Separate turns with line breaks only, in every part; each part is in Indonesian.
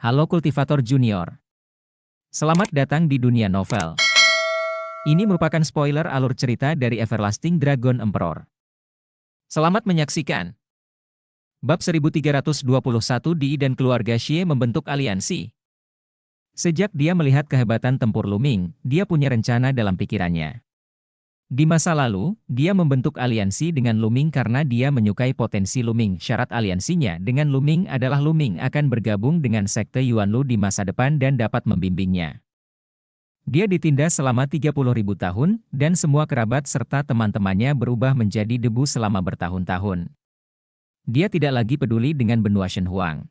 Halo Kultivator Junior. Selamat datang di dunia novel. Ini merupakan spoiler alur cerita dari Everlasting Dragon Emperor. Selamat menyaksikan. Bab 1321 Di dan keluarga Xie membentuk aliansi. Sejak dia melihat kehebatan tempur Luming, dia punya rencana dalam pikirannya. Di masa lalu, dia membentuk aliansi dengan Luming karena dia menyukai potensi Luming. Syarat aliansinya dengan Luming adalah Luming akan bergabung dengan sekte Yuanlu di masa depan dan dapat membimbingnya. Dia ditindas selama 30.000 tahun, dan semua kerabat serta teman-temannya berubah menjadi debu selama bertahun-tahun. Dia tidak lagi peduli dengan benua Shenhuang.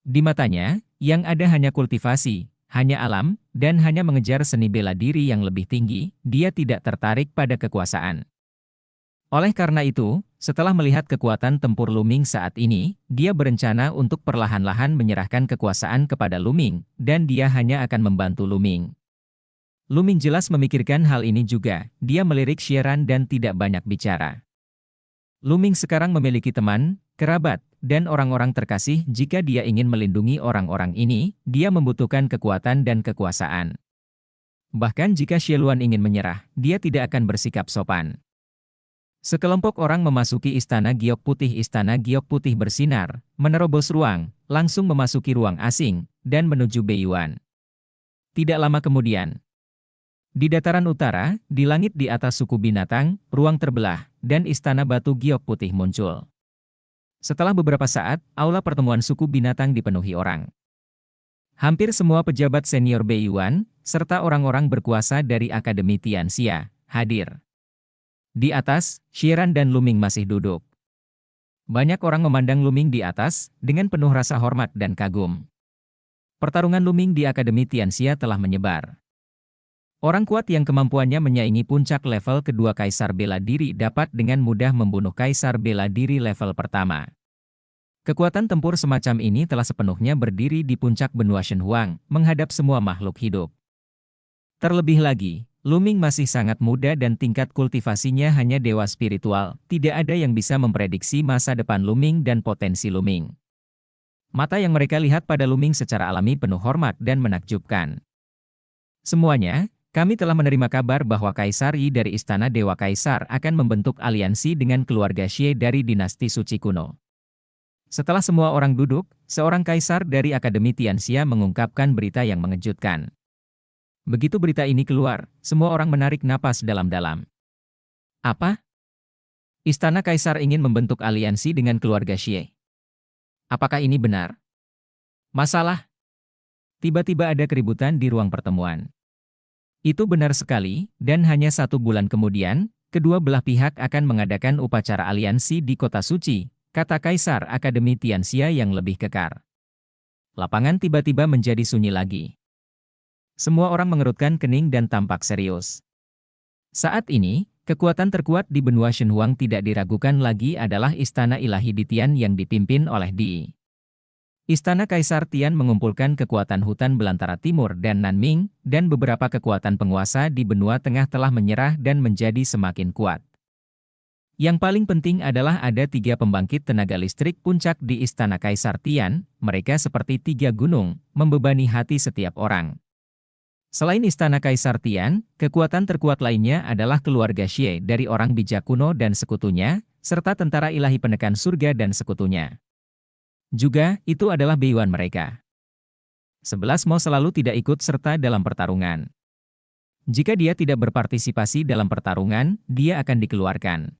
Di matanya, yang ada hanya kultivasi, hanya alam, dan hanya mengejar seni bela diri yang lebih tinggi. Dia tidak tertarik pada kekuasaan. Oleh karena itu, setelah melihat kekuatan tempur Luming saat ini, dia berencana untuk perlahan-lahan menyerahkan kekuasaan kepada Luming, dan dia hanya akan membantu Luming. Luming jelas memikirkan hal ini juga. Dia melirik Xieran dan tidak banyak bicara. Luming sekarang memiliki teman, kerabat, dan orang-orang terkasih. Jika dia ingin melindungi orang-orang ini, dia membutuhkan kekuatan dan kekuasaan. Bahkan jika Xieluan ingin menyerah, dia tidak akan bersikap sopan. Sekelompok orang memasuki Istana Giok Putih. Istana Giok Putih bersinar, menerobos ruang, langsung memasuki ruang asing, dan menuju Beiyuan. Tidak lama kemudian, di dataran utara, di langit di atas suku binatang, ruang terbelah, dan Istana Batu Giok Putih muncul. Setelah beberapa saat, aula pertemuan suku binatang dipenuhi orang. Hampir semua pejabat senior Beiyuan, serta orang-orang berkuasa dari Akademi Tianxia, hadir. Di atas, Xieran dan Luming masih duduk. Banyak orang memandang Luming di atas, dengan penuh rasa hormat dan kagum. Pertarungan Luming di Akademi Tianxia telah menyebar. Orang kuat yang kemampuannya menyaingi puncak level kedua Kaisar Bela Diri dapat dengan mudah membunuh Kaisar Bela Diri level pertama. Kekuatan tempur semacam ini telah sepenuhnya berdiri di puncak benua Shenhuang, menghadap semua makhluk hidup. Terlebih lagi, Luming masih sangat muda dan tingkat kultivasinya hanya dewa spiritual. Tidak ada yang bisa memprediksi masa depan Luming dan potensi Luming. Mata yang mereka lihat pada Luming secara alami penuh hormat dan menakjubkan. Semuanya, kami telah menerima kabar bahwa Kaisar Yi dari Istana Dewa Kaisar akan membentuk aliansi dengan keluarga Xie dari dinasti suci kuno. Setelah semua orang duduk, seorang kaisar dari Akademi Tianxia mengungkapkan berita yang mengejutkan. Begitu berita ini keluar, semua orang menarik napas dalam-dalam. Apa? Istana Kaisar ingin membentuk aliansi dengan keluarga Xie. Apakah ini benar? Masalah? Tiba-tiba ada keributan di ruang pertemuan. Itu benar sekali, dan hanya 1 bulan kemudian, kedua belah pihak akan mengadakan upacara aliansi di Kota Suci, kata Kaisar Akademi Tianxia yang lebih kekar. Lapangan tiba-tiba menjadi sunyi lagi. Semua orang mengerutkan kening dan tampak serius. Saat ini, kekuatan terkuat di benua Shenhuang tidak diragukan lagi adalah Istana Ilahi di Tian yang dipimpin oleh Di. Istana Kaisar Tian mengumpulkan kekuatan hutan belantara timur dan Nanming, dan beberapa kekuatan penguasa di benua tengah telah menyerah dan menjadi semakin kuat. Yang paling penting adalah ada 3 pembangkit tenaga listrik puncak di Istana Kaisar Tian. Mereka seperti 3 gunung, membebani hati setiap orang. Selain Istana Kaisar Tian, kekuatan terkuat lainnya adalah keluarga Xie dari orang bijak kuno dan sekutunya, serta tentara ilahi penekan surga dan sekutunya. Juga, itu adalah Beiyuan mereka. 11 Mo selalu tidak ikut serta dalam pertarungan. Jika dia tidak berpartisipasi dalam pertarungan, dia akan dikeluarkan.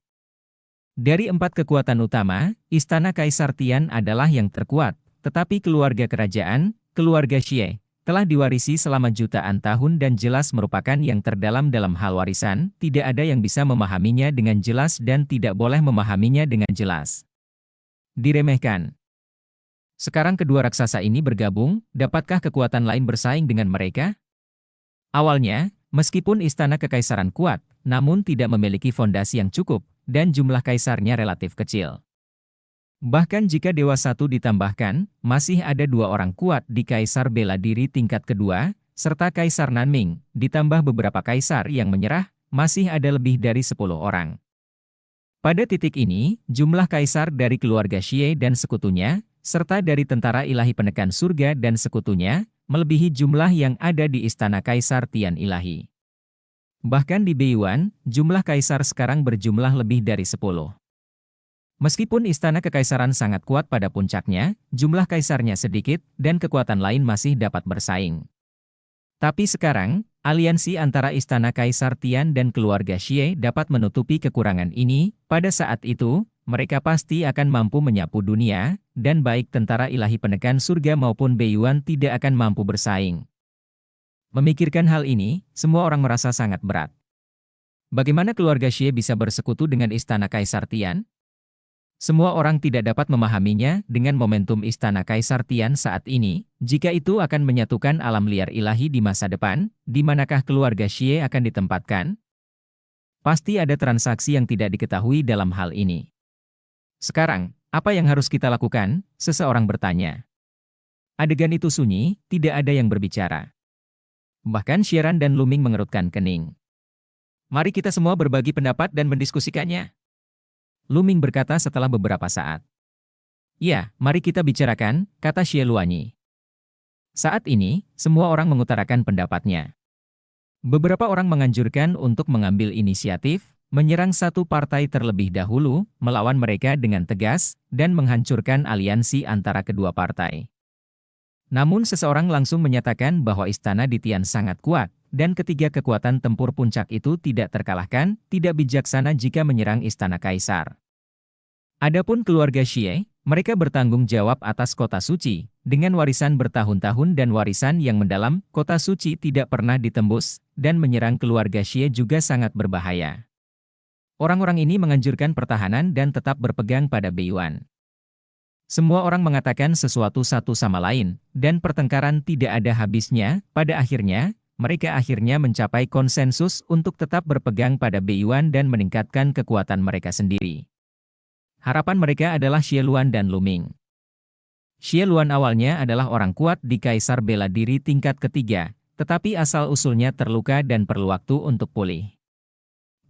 Dari 4 kekuatan utama, Istana Kaisar Tian adalah yang terkuat, tetapi keluarga kerajaan, keluarga Xie, telah diwarisi selama jutaan tahun dan jelas merupakan yang terdalam dalam hal warisan. Tidak ada yang bisa memahaminya dengan jelas dan tidak boleh memahaminya dengan jelas. Diremehkan. Sekarang kedua raksasa ini bergabung, dapatkah kekuatan lain bersaing dengan mereka? Awalnya, meskipun istana kekaisaran kuat, namun tidak memiliki fondasi yang cukup, dan jumlah kaisarnya relatif kecil. Bahkan jika Dewa Satu ditambahkan, masih ada 2 orang kuat di Kaisar Bela Diri tingkat kedua, serta Kaisar Nanming, ditambah beberapa kaisar yang menyerah, masih ada lebih dari 10 orang. Pada titik ini, jumlah kaisar dari keluarga Xie dan sekutunya, serta dari tentara ilahi penekan surga dan sekutunya, melebihi jumlah yang ada di istana Kaisar Tian Ilahi. Bahkan di Beiyuan, jumlah kaisar sekarang berjumlah lebih dari 10. Meskipun istana kekaisaran sangat kuat pada puncaknya, jumlah kaisarnya sedikit, dan kekuatan lain masih dapat bersaing. Tapi sekarang, aliansi antara istana Kaisar Tian dan keluarga Xie dapat menutupi kekurangan ini. Pada saat itu, mereka pasti akan mampu menyapu dunia, dan baik tentara ilahi penekan surga maupun Beiyuan tidak akan mampu bersaing. Memikirkan hal ini, semua orang merasa sangat berat. Bagaimana keluarga Xie bisa bersekutu dengan istana Kaisar Tian? Semua orang tidak dapat memahaminya dengan momentum istana Kaisar Tian saat ini. Jika itu akan menyatukan alam liar ilahi di masa depan, di manakah keluarga Xie akan ditempatkan? Pasti ada transaksi yang tidak diketahui dalam hal ini. Sekarang, apa yang harus kita lakukan? Seseorang bertanya. Adegan itu sunyi, tidak ada yang berbicara. Bahkan Xiran dan Luming mengerutkan kening. Mari kita semua berbagi pendapat dan mendiskusikannya. Luming berkata setelah beberapa saat. Ya, mari kita bicarakan, kata Xie Luanyi. Saat ini, semua orang mengutarakan pendapatnya. Beberapa orang menganjurkan untuk mengambil inisiatif, menyerang satu partai terlebih dahulu, melawan mereka dengan tegas, dan menghancurkan aliansi antara kedua partai. Namun seseorang langsung menyatakan bahwa istana di Tian sangat kuat, dan ketiga kekuatan tempur puncak itu tidak terkalahkan, tidak bijaksana jika menyerang istana kaisar. Adapun keluarga Xie, mereka bertanggung jawab atas kota suci, dengan warisan bertahun-tahun dan warisan yang mendalam, kota suci tidak pernah ditembus, dan menyerang keluarga Xie juga sangat berbahaya. Orang-orang ini menganjurkan pertahanan dan tetap berpegang pada Beiyuan. Semua orang mengatakan sesuatu satu sama lain, dan pertengkaran tidak ada habisnya. Pada akhirnya, mereka akhirnya mencapai konsensus untuk tetap berpegang pada Beiyuan dan meningkatkan kekuatan mereka sendiri. Harapan mereka adalah Xie Luan dan Luming. Xie Luan awalnya adalah orang kuat di Kaisar Bela Diri tingkat ketiga, tetapi asal-usulnya terluka dan perlu waktu untuk pulih.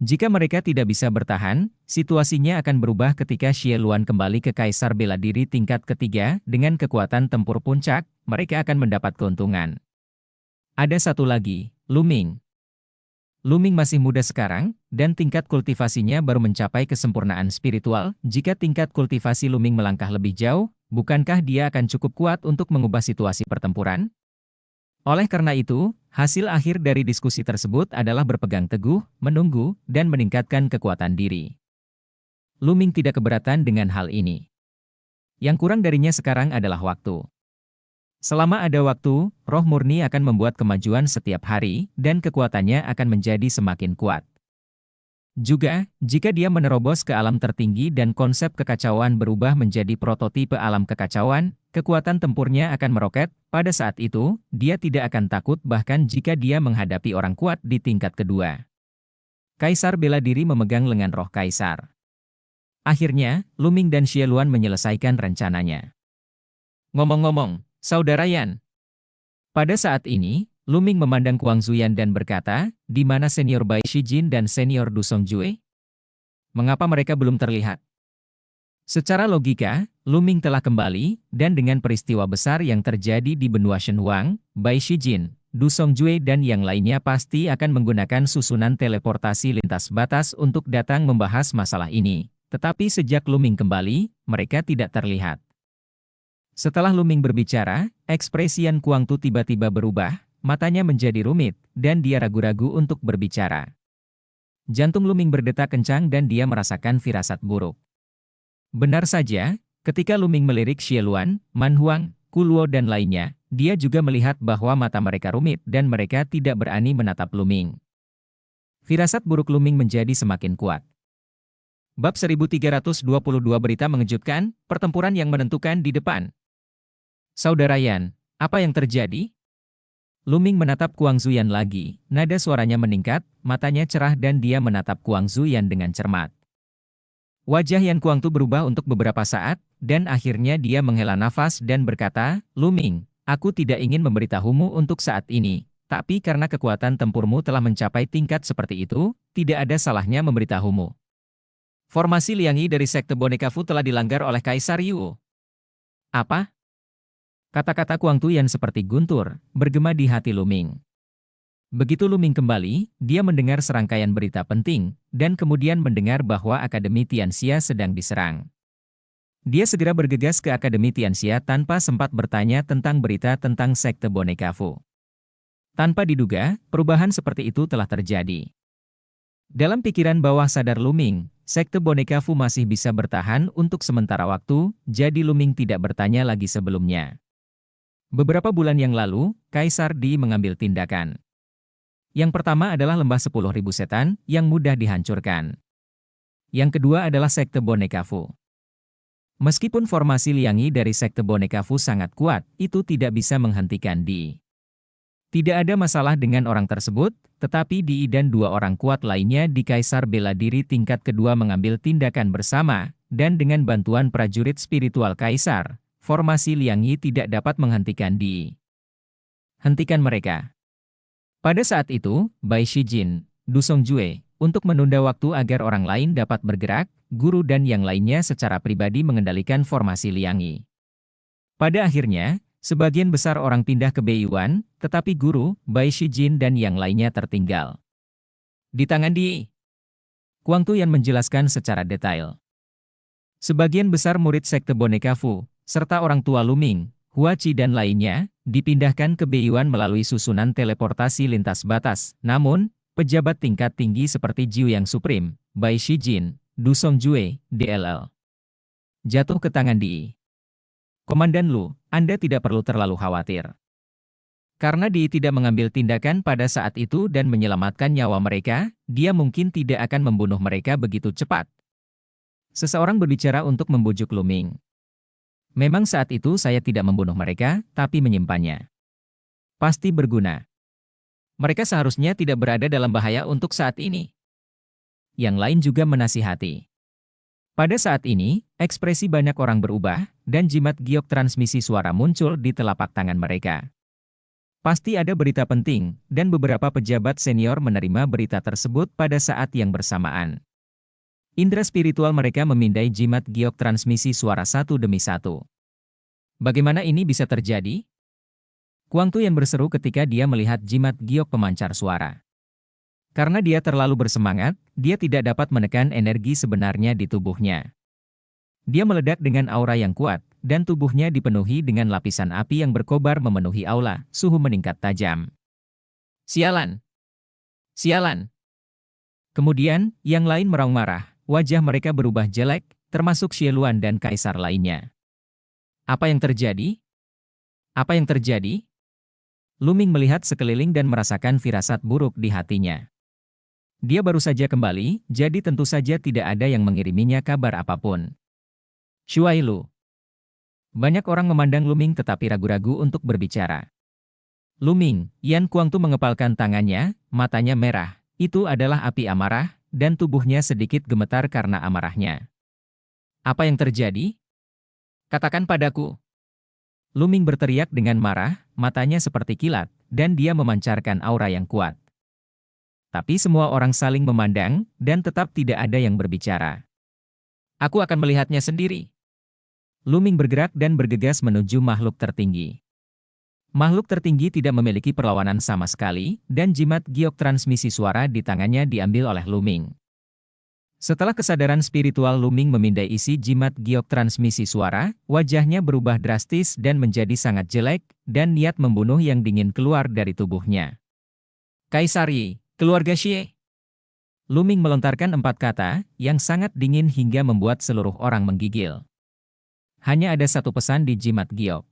Jika mereka tidak bisa bertahan, situasinya akan berubah ketika Xie Luan kembali ke Kaisar Bela Diri tingkat ketiga dengan kekuatan tempur puncak, mereka akan mendapat keuntungan. Ada satu lagi, Luming. Luming masih muda sekarang, dan tingkat kultivasinya baru mencapai kesempurnaan spiritual. Jika tingkat kultivasi Luming melangkah lebih jauh, bukankah dia akan cukup kuat untuk mengubah situasi pertempuran? Oleh karena itu, hasil akhir dari diskusi tersebut adalah berpegang teguh, menunggu, dan meningkatkan kekuatan diri. Luming tidak keberatan dengan hal ini. Yang kurang darinya sekarang adalah waktu. Selama ada waktu, roh murni akan membuat kemajuan setiap hari, dan kekuatannya akan menjadi semakin kuat. Juga, jika dia menerobos ke alam tertinggi dan konsep kekacauan berubah menjadi prototipe alam kekacauan, kekuatan tempurnya akan meroket. Pada saat itu, dia tidak akan takut bahkan jika dia menghadapi orang kuat di tingkat kedua. Kaisar bela diri memegang lengan roh kaisar. Akhirnya, Luming dan Xie Luan menyelesaikan rencananya. Ngomong-ngomong, Saudara Yan. Pada saat ini, Luming memandang Kuang Zuyan dan berkata, di mana senior Bai Shijin dan senior Du Songjue? Mengapa mereka belum terlihat? Secara logika, Luming telah kembali, dan dengan peristiwa besar yang terjadi di benua Shenhuang, Bai Shijin, Du Songjue dan yang lainnya pasti akan menggunakan susunan teleportasi lintas batas untuk datang membahas masalah ini. Tetapi sejak Luming kembali, mereka tidak terlihat. Setelah Luming berbicara, ekspresi Yan Kuangtu tiba-tiba berubah, matanya menjadi rumit, dan dia ragu-ragu untuk berbicara. Jantung Luming berdetak kencang dan dia merasakan firasat buruk. Benar saja, ketika Luming melirik Xie Luan, Man Huang, Kuluo dan lainnya, dia juga melihat bahwa mata mereka rumit dan mereka tidak berani menatap Luming. Firasat buruk Luming menjadi semakin kuat. Bab 1322 berita mengejutkan, pertempuran yang menentukan di depan. Saudara Yan, apa yang terjadi? Luming menatap Kuang Zuyan lagi, nada suaranya meningkat, matanya cerah dan dia menatap Kuang Zuyan dengan cermat. Wajah Yan Kuangtu berubah untuk beberapa saat, dan akhirnya dia menghela nafas dan berkata, Luming, aku tidak ingin memberitahumu untuk saat ini, tapi karena kekuatan tempurmu telah mencapai tingkat seperti itu, tidak ada salahnya memberitahumu. Formasi Liang Yi dari Sekte Boneka Fu telah dilanggar oleh Kaisar Yu. Apa? Kata-kata Kuang Tuyan seperti guntur, bergema di hati Lu Ming. Begitu Lu Ming kembali, dia mendengar serangkaian berita penting, dan kemudian mendengar bahwa Akademi Tianxia sedang diserang. Dia segera bergegas ke Akademi Tianxia tanpa sempat bertanya tentang berita tentang sekte boneka Fu. Tanpa diduga, perubahan seperti itu telah terjadi. Dalam pikiran bawah sadar Lu Ming, sekte boneka Fu masih bisa bertahan untuk sementara waktu, jadi Lu Ming tidak bertanya lagi sebelumnya. Beberapa bulan yang lalu, Kaisar Di mengambil tindakan. Yang pertama adalah lembah 10.000 setan yang mudah dihancurkan. Yang kedua adalah sekte boneka Fu. Meskipun formasi Liangi dari sekte boneka Fu sangat kuat, itu tidak bisa menghentikan Di. Tidak ada masalah dengan orang tersebut, tetapi Di dan dua orang kuat lainnya di Kaisar Bela Diri tingkat kedua mengambil tindakan bersama, dan dengan bantuan prajurit spiritual Kaisar, formasi Liangi tidak dapat menghentikan Di. Hentikan mereka. Pada saat itu, Bai Shijin, Du Songjue, untuk menunda waktu agar orang lain dapat bergerak, guru dan yang lainnya secara pribadi mengendalikan formasi Liangi. Pada akhirnya, sebagian besar orang pindah ke Beiyuan, tetapi guru, Bai Shijin dan yang lainnya tertinggal. Di tangan Di, Kuang Tuyan menjelaskan secara detail. Sebagian besar murid sekte boneka Fu, serta orang tua Lu Ming, Hua Qi dan lainnya, dipindahkan ke Beiyuan melalui susunan teleportasi lintas batas. Namun, pejabat tingkat tinggi seperti Jiu Yang Supreme, Bai Shijin, Du Songjue, DLL, jatuh ke tangan Di. Komandan Lu, Anda tidak perlu terlalu khawatir. Karena Di tidak mengambil tindakan pada saat itu dan menyelamatkan nyawa mereka, dia mungkin tidak akan membunuh mereka begitu cepat. Seseorang berbicara untuk membujuk Lu Ming. Memang saat itu saya tidak membunuh mereka, tapi menyimpannya. Pasti berguna. Mereka seharusnya tidak berada dalam bahaya untuk saat ini. Yang lain juga menasihati. Pada saat ini, ekspresi banyak orang berubah, dan jimat giok transmisi suara muncul di telapak tangan mereka. Pasti ada berita penting, dan beberapa pejabat senior menerima berita tersebut pada saat yang bersamaan. Indra spiritual mereka memindai jimat giok transmisi suara satu demi satu. Bagaimana ini bisa terjadi? Kuang Tuyan berseru ketika dia melihat jimat giok pemancar suara. Karena dia terlalu bersemangat, dia tidak dapat menekan energi sebenarnya di tubuhnya. Dia meledak dengan aura yang kuat, dan tubuhnya dipenuhi dengan lapisan api yang berkobar memenuhi aula, suhu meningkat tajam. Sialan! Sialan! Kemudian, yang lain meraung marah. Wajah mereka berubah jelek, termasuk Xieluan dan kaisar lainnya. Apa yang terjadi? Apa yang terjadi? Lu Ming melihat sekeliling dan merasakan firasat buruk di hatinya. Dia baru saja kembali, jadi tentu saja tidak ada yang mengiriminya kabar apapun. Shuai Lu. Banyak orang memandang Lu Ming tetapi ragu-ragu untuk berbicara. Lu Ming, Yan Kuangtu mengepalkan tangannya, matanya merah. Itu adalah api amarah, dan tubuhnya sedikit gemetar karena amarahnya. Apa yang terjadi? Katakan padaku. Lu Ming berteriak dengan marah, matanya seperti kilat, dan dia memancarkan aura yang kuat. Tapi semua orang saling memandang, dan tetap tidak ada yang berbicara. Aku akan melihatnya sendiri. Lu Ming bergerak dan bergegas menuju makhluk tertinggi. Makhluk tertinggi tidak memiliki perlawanan sama sekali, dan jimat giok transmisi suara di tangannya diambil oleh Lu Ming. Setelah kesadaran spiritual Lu Ming memindai isi jimat giok transmisi suara, wajahnya berubah drastis dan menjadi sangat jelek, dan niat membunuh yang dingin keluar dari tubuhnya. Kaisar Yi, keluarga Xie. Lu Ming melontarkan 4 kata, yang sangat dingin hingga membuat seluruh orang menggigil. Hanya ada satu pesan di jimat giok.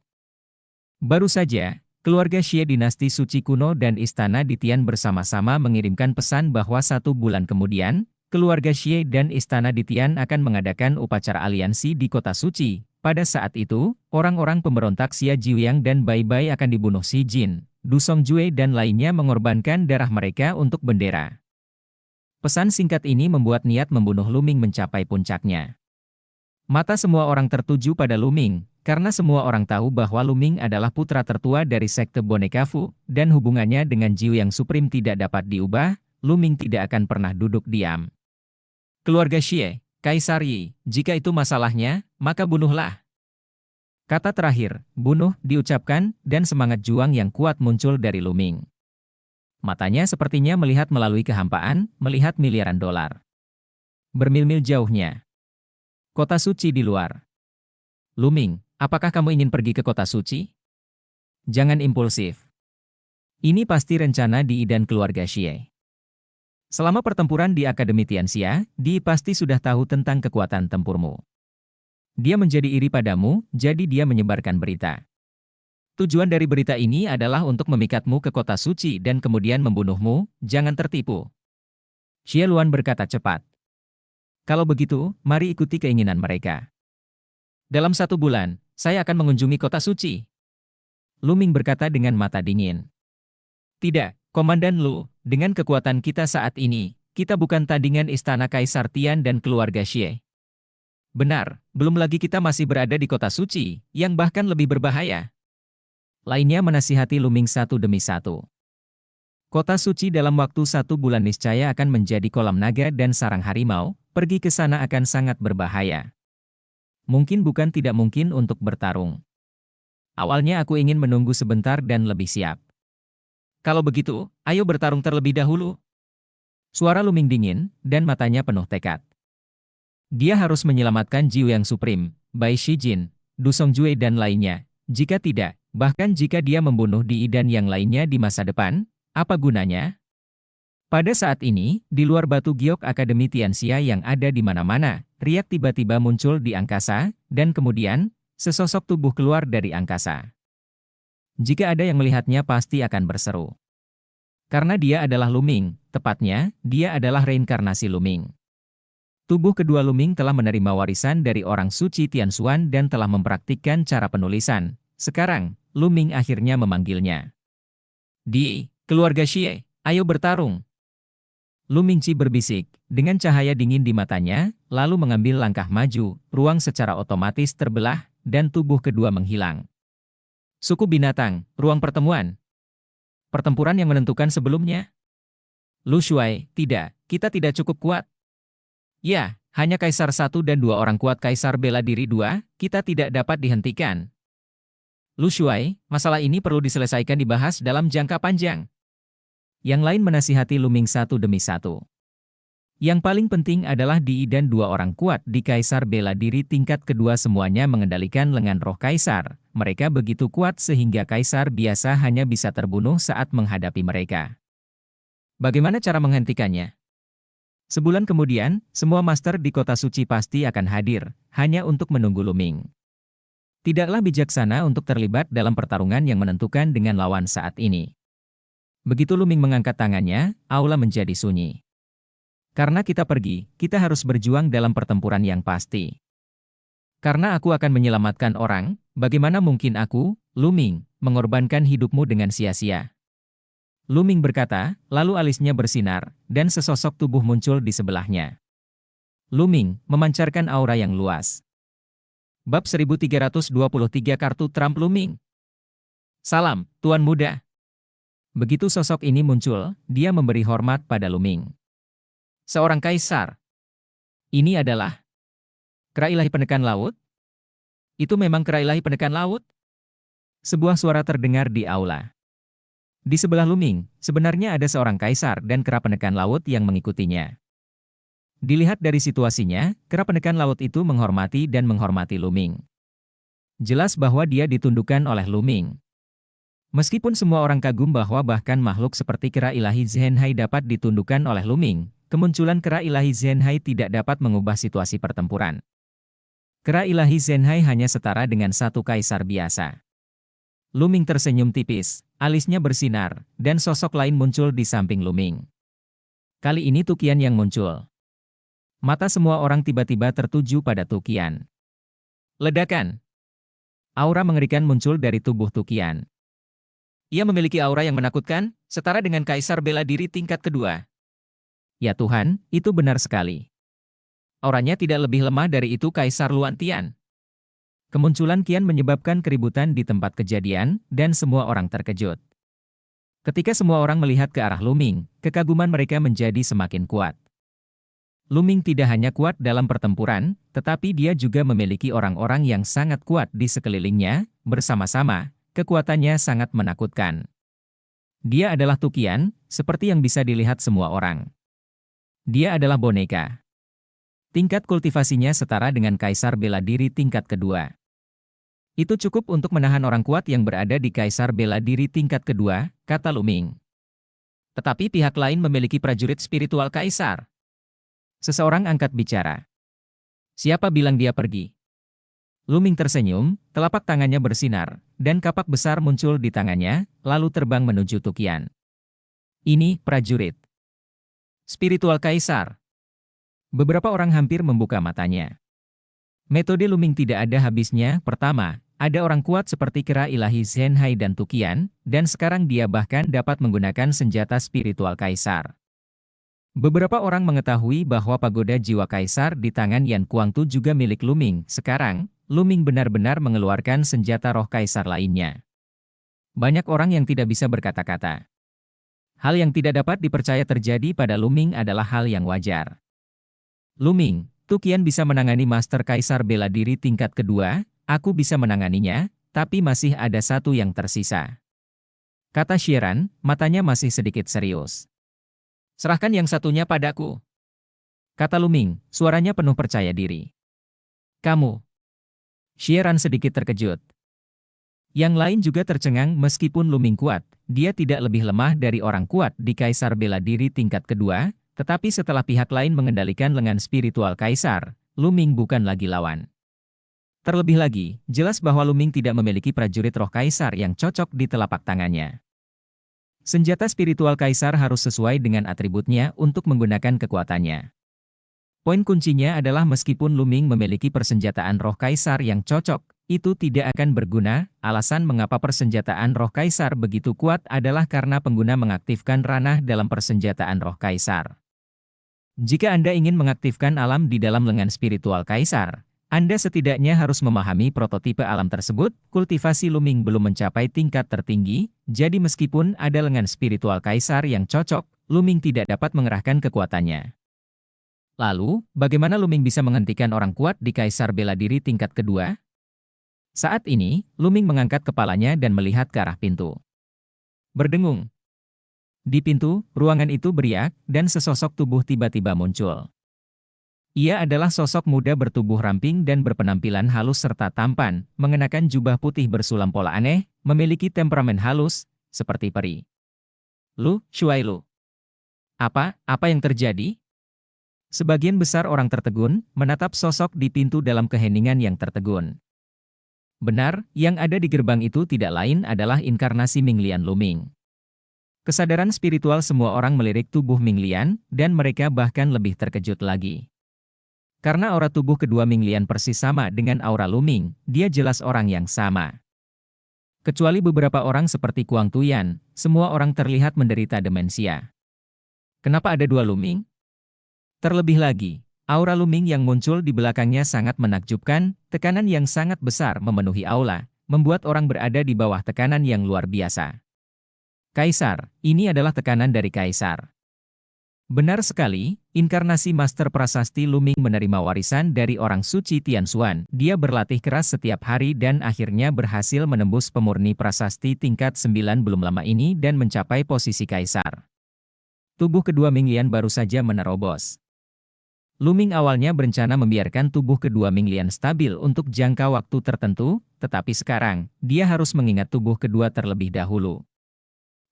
Baru saja, keluarga Xie dinasti suci kuno dan istana Ditian bersama-sama mengirimkan pesan bahwa 1 bulan kemudian, keluarga Xie dan istana Ditian akan mengadakan upacara aliansi di kota suci. Pada saat itu, orang-orang pemberontak Xia Jiuyang dan Bai Bai akan dibunuh Xi Jin, Du Songjue dan lainnya mengorbankan darah mereka untuk bendera. Pesan singkat ini membuat niat membunuh Lu Ming mencapai puncaknya. Mata semua orang tertuju pada Lu Ming, karena semua orang tahu bahwa Lu Ming adalah putra tertua dari sekte boneka Fu, dan hubungannya dengan Jiu Yang Supreme tidak dapat diubah, Lu Ming tidak akan pernah duduk diam. Keluarga Xie, Kaisar Yi, jika itu masalahnya, maka bunuhlah. Kata terakhir, bunuh, diucapkan, dan semangat juang yang kuat muncul dari Lu Ming. Matanya sepertinya melihat melalui kehampaan, melihat miliaran dolar. Bermil-mil jauhnya. Kota suci di luar. Lu Ming, apakah kamu ingin pergi ke kota suci? Jangan impulsif. Ini pasti rencana Di dan keluarga Xie. Selama pertempuran di Akademi Tianxia, Di pasti sudah tahu tentang kekuatan tempurmu. Dia menjadi iri padamu, jadi dia menyebarkan berita. Tujuan dari berita ini adalah untuk memikatmu ke kota suci dan kemudian membunuhmu, jangan tertipu. Xie Luan berkata cepat. Kalau begitu, mari ikuti keinginan mereka. Dalam 1 bulan, saya akan mengunjungi kota suci. Lu Ming berkata dengan mata dingin. Tidak, Komandan Lu, dengan kekuatan kita saat ini, kita bukan tandingan istana Kaisar Tian dan keluarga Xie. Benar, belum lagi kita masih berada di kota suci, yang bahkan lebih berbahaya. Lainnya menasihati Lu Ming satu demi satu. Kota suci dalam waktu 1 bulan niscaya akan menjadi kolam naga dan sarang harimau, pergi ke sana akan sangat berbahaya. Mungkin bukan tidak mungkin untuk bertarung. Awalnya aku ingin menunggu sebentar dan lebih siap. Kalau begitu, ayo bertarung terlebih dahulu. Suara Lu Ming dingin, dan matanya penuh tekad. Dia harus menyelamatkan Jiu Yang Supreme, Bai Shijin, Du Songjue dan lainnya. Jika tidak, bahkan jika dia membunuh Di dan yang lainnya di masa depan, apa gunanya? Pada saat ini, di luar batu giok Akademi Tianxia yang ada di mana-mana, riak tiba-tiba muncul di angkasa, dan kemudian, sesosok tubuh keluar dari angkasa. Jika ada yang melihatnya pasti akan berseru. Karena dia adalah Lu Ming, tepatnya, dia adalah reinkarnasi Lu Ming. Tubuh kedua Lu Ming telah menerima warisan dari orang suci Tianxuan dan telah mempraktikkan cara penulisan. Sekarang, Lu Ming akhirnya memanggilnya. Di, keluarga Xie, ayo bertarung. Lu Mingqi berbisik, dengan cahaya dingin di matanya, lalu mengambil langkah maju, ruang secara otomatis terbelah, dan tubuh kedua menghilang. Suku binatang, ruang pertemuan. Pertempuran yang menentukan sebelumnya. Lu Shuai, tidak, kita tidak cukup kuat. Ya, hanya Kaisar 1 dan 2 orang kuat Kaisar bela diri 2, kita tidak dapat dihentikan. Lu Shuai, masalah ini perlu diselesaikan dibahas dalam jangka panjang. Yang lain menasihati Lu Ming satu demi satu. Yang paling penting adalah Di dan 2 orang kuat di Kaisar bela diri tingkat kedua semuanya mengendalikan lengan roh Kaisar. Mereka begitu kuat sehingga Kaisar biasa hanya bisa terbunuh saat menghadapi mereka. Bagaimana cara menghentikannya? Sebulan kemudian, semua master di kota suci pasti akan hadir, hanya untuk menunggu Lu Ming. Tidaklah bijaksana untuk terlibat dalam pertarungan yang menentukan dengan lawan saat ini. Begitu Lu Ming mengangkat tangannya, aula menjadi sunyi. Karena kita pergi, kita harus berjuang dalam pertempuran yang pasti. Karena aku akan menyelamatkan orang, bagaimana mungkin aku, Lu Ming, mengorbankan hidupmu dengan sia-sia? Lu Ming berkata, lalu alisnya bersinar, dan sesosok tubuh muncul di sebelahnya. Lu Ming memancarkan aura yang luas. Bab 1323 Kartu Trump Lu Ming. Salam, Tuan Muda. Begitu sosok ini muncul, dia memberi hormat pada Lu Ming. Seorang kaisar. Ini adalah kera ilahi penekan laut? Itu memang kera ilahi penekan laut? Sebuah suara terdengar di aula. Di sebelah Lu Ming, sebenarnya ada seorang kaisar dan kera penekan laut yang mengikutinya. Dilihat dari situasinya, kera penekan laut itu menghormati Lu Ming. Jelas bahwa dia ditundukkan oleh Lu Ming. Meskipun semua orang kagum bahwa bahkan makhluk seperti kera ilahi Zhenhai dapat ditundukkan oleh Lu Ming, kemunculan kera ilahi Zhenhai tidak dapat mengubah situasi pertempuran. Kera ilahi Zhenhai hanya setara dengan satu kaisar biasa. Lu Ming tersenyum tipis, alisnya bersinar, dan sosok lain muncul di samping Lu Ming. Kali ini Tukian yang muncul. Mata semua orang tiba-tiba tertuju pada Tukian. Ledakan. Aura mengerikan muncul dari tubuh Tukian. Ia memiliki aura yang menakutkan, setara dengan kaisar bela diri tingkat kedua. Ya Tuhan, itu benar sekali. Auranya tidak lebih lemah dari itu Kaisar Luan Tian. Kemunculan Qian menyebabkan keributan di tempat kejadian, dan semua orang terkejut. Ketika semua orang melihat ke arah Lu Ming, kekaguman mereka menjadi semakin kuat. Luming tidak hanya kuat dalam pertempuran, tetapi dia juga memiliki orang-orang yang sangat kuat di sekelilingnya, bersama-sama, kekuatannya sangat menakutkan. Dia adalah Tukian, seperti yang bisa dilihat semua orang. Dia adalah boneka. Tingkat kultivasinya setara dengan Kaisar Bela Diri tingkat kedua. Itu cukup untuk menahan orang kuat yang berada di Kaisar Bela Diri tingkat kedua, kata Luming. Tetapi pihak lain memiliki prajurit spiritual Kaisar. Seseorang angkat bicara. Siapa bilang dia pergi? Luming tersenyum, telapak tangannya bersinar, dan kapak besar muncul di tangannya, lalu terbang menuju Tukian. Ini prajurit spiritual Kaisar. Beberapa orang hampir membuka matanya. Metode Luming tidak ada habisnya. Pertama, ada orang kuat seperti kera ilahi Zhenhai dan Tukian, dan sekarang dia bahkan dapat menggunakan senjata spiritual Kaisar. Beberapa orang mengetahui bahwa pagoda jiwa Kaisar di tangan Yan Kuangtu juga milik Luming. Sekarang, Luming benar-benar mengeluarkan senjata roh Kaisar lainnya. Banyak orang yang tidak bisa berkata-kata. Hal yang tidak dapat dipercaya terjadi pada Luming adalah hal yang wajar. Luming, Tukian bisa menangani Master Kaisar Bela Diri tingkat kedua, aku bisa menanganinya, tapi masih ada satu yang tersisa. Kata Xiran, matanya masih sedikit serius. Serahkan yang satunya padaku. Kata Luming, suaranya penuh percaya diri. Kamu. Xiran sedikit terkejut. Yang lain juga tercengang meskipun Luming kuat, dia tidak lebih lemah dari orang kuat di Kaisar Bela Diri tingkat kedua, tetapi setelah pihak lain mengendalikan lengan spiritual Kaisar, Luming bukan lagi lawan. Terlebih lagi, jelas bahwa Luming tidak memiliki prajurit roh Kaisar yang cocok di telapak tangannya. Senjata spiritual Kaisar harus sesuai dengan atributnya untuk menggunakan kekuatannya. Poin kuncinya adalah meskipun Luming memiliki persenjataan roh Kaisar yang cocok, itu tidak akan berguna. Alasan mengapa persenjataan roh Kaisar begitu kuat adalah karena pengguna mengaktifkan ranah dalam persenjataan roh Kaisar. Jika Anda ingin mengaktifkan alam di dalam lengan spiritual Kaisar, Anda setidaknya harus memahami prototipe alam tersebut. Kultivasi Luming belum mencapai tingkat tertinggi, jadi meskipun ada lengan spiritual Kaisar yang cocok, Luming tidak dapat mengerahkan kekuatannya. Lalu, bagaimana Luming bisa menghentikan orang kuat di Kaisar Bela Diri tingkat kedua? Saat ini, Luming mengangkat kepalanya dan melihat ke arah pintu. Berdengung. Di pintu, ruangan itu beriak, dan sesosok tubuh tiba-tiba muncul. Ia adalah sosok muda bertubuh ramping dan berpenampilan halus serta tampan, mengenakan jubah putih bersulam pola aneh, memiliki temperamen halus, seperti peri. Lu, Shuailu. Apa yang terjadi? Sebagian besar orang tertegun, menatap sosok di pintu dalam keheningan yang tertegun. Benar, yang ada di gerbang itu tidak lain adalah inkarnasi Minglian Luming. Kesadaran spiritual semua orang melirik tubuh Minglian, dan mereka bahkan lebih terkejut lagi. Karena aura tubuh kedua Minglian persis sama dengan aura Luming, dia jelas orang yang sama. Kecuali beberapa orang seperti Kuang Tuyan, semua orang terlihat menderita demensia. Kenapa ada dua Luming? Terlebih lagi, aura Luming yang muncul di belakangnya sangat menakjubkan, tekanan yang sangat besar memenuhi aula, membuat orang berada di bawah tekanan yang luar biasa. Kaisar, ini adalah tekanan dari Kaisar. Benar sekali, inkarnasi Master Prasasti Luming menerima warisan dari orang suci Tianxuan. Dia berlatih keras setiap hari dan akhirnya berhasil menembus pemurni prasasti tingkat 9 belum lama ini dan mencapai posisi Kaisar. Tubuh kedua Minglian baru saja menerobos. Luming awalnya berencana membiarkan tubuh kedua Minglian stabil untuk jangka waktu tertentu, tetapi sekarang, dia harus mengingat tubuh kedua terlebih dahulu.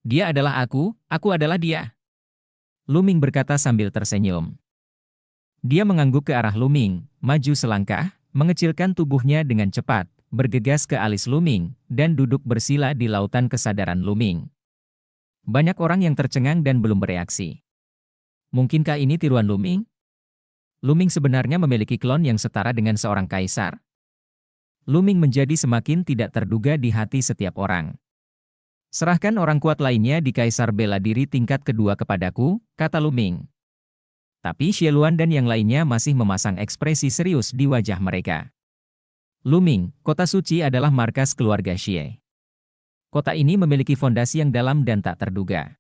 Dia adalah aku adalah dia. Luming berkata sambil tersenyum. Dia mengangguk ke arah Luming, maju selangkah, mengecilkan tubuhnya dengan cepat, bergegas ke alis Luming, dan duduk bersila di lautan kesadaran Luming. Banyak orang yang tercengang dan belum bereaksi. Mungkinkah ini tiruan Luming? Luming sebenarnya memiliki klon yang setara dengan seorang kaisar. Luming menjadi semakin tidak terduga di hati setiap orang. Serahkan orang kuat lainnya di Kaisar Bela Diri tingkat kedua kepadaku, kata Luming. Tapi Xieluan dan yang lainnya masih memasang ekspresi serius di wajah mereka. Luming, kota suci adalah markas keluarga Xie. Kota ini memiliki fondasi yang dalam dan tak terduga.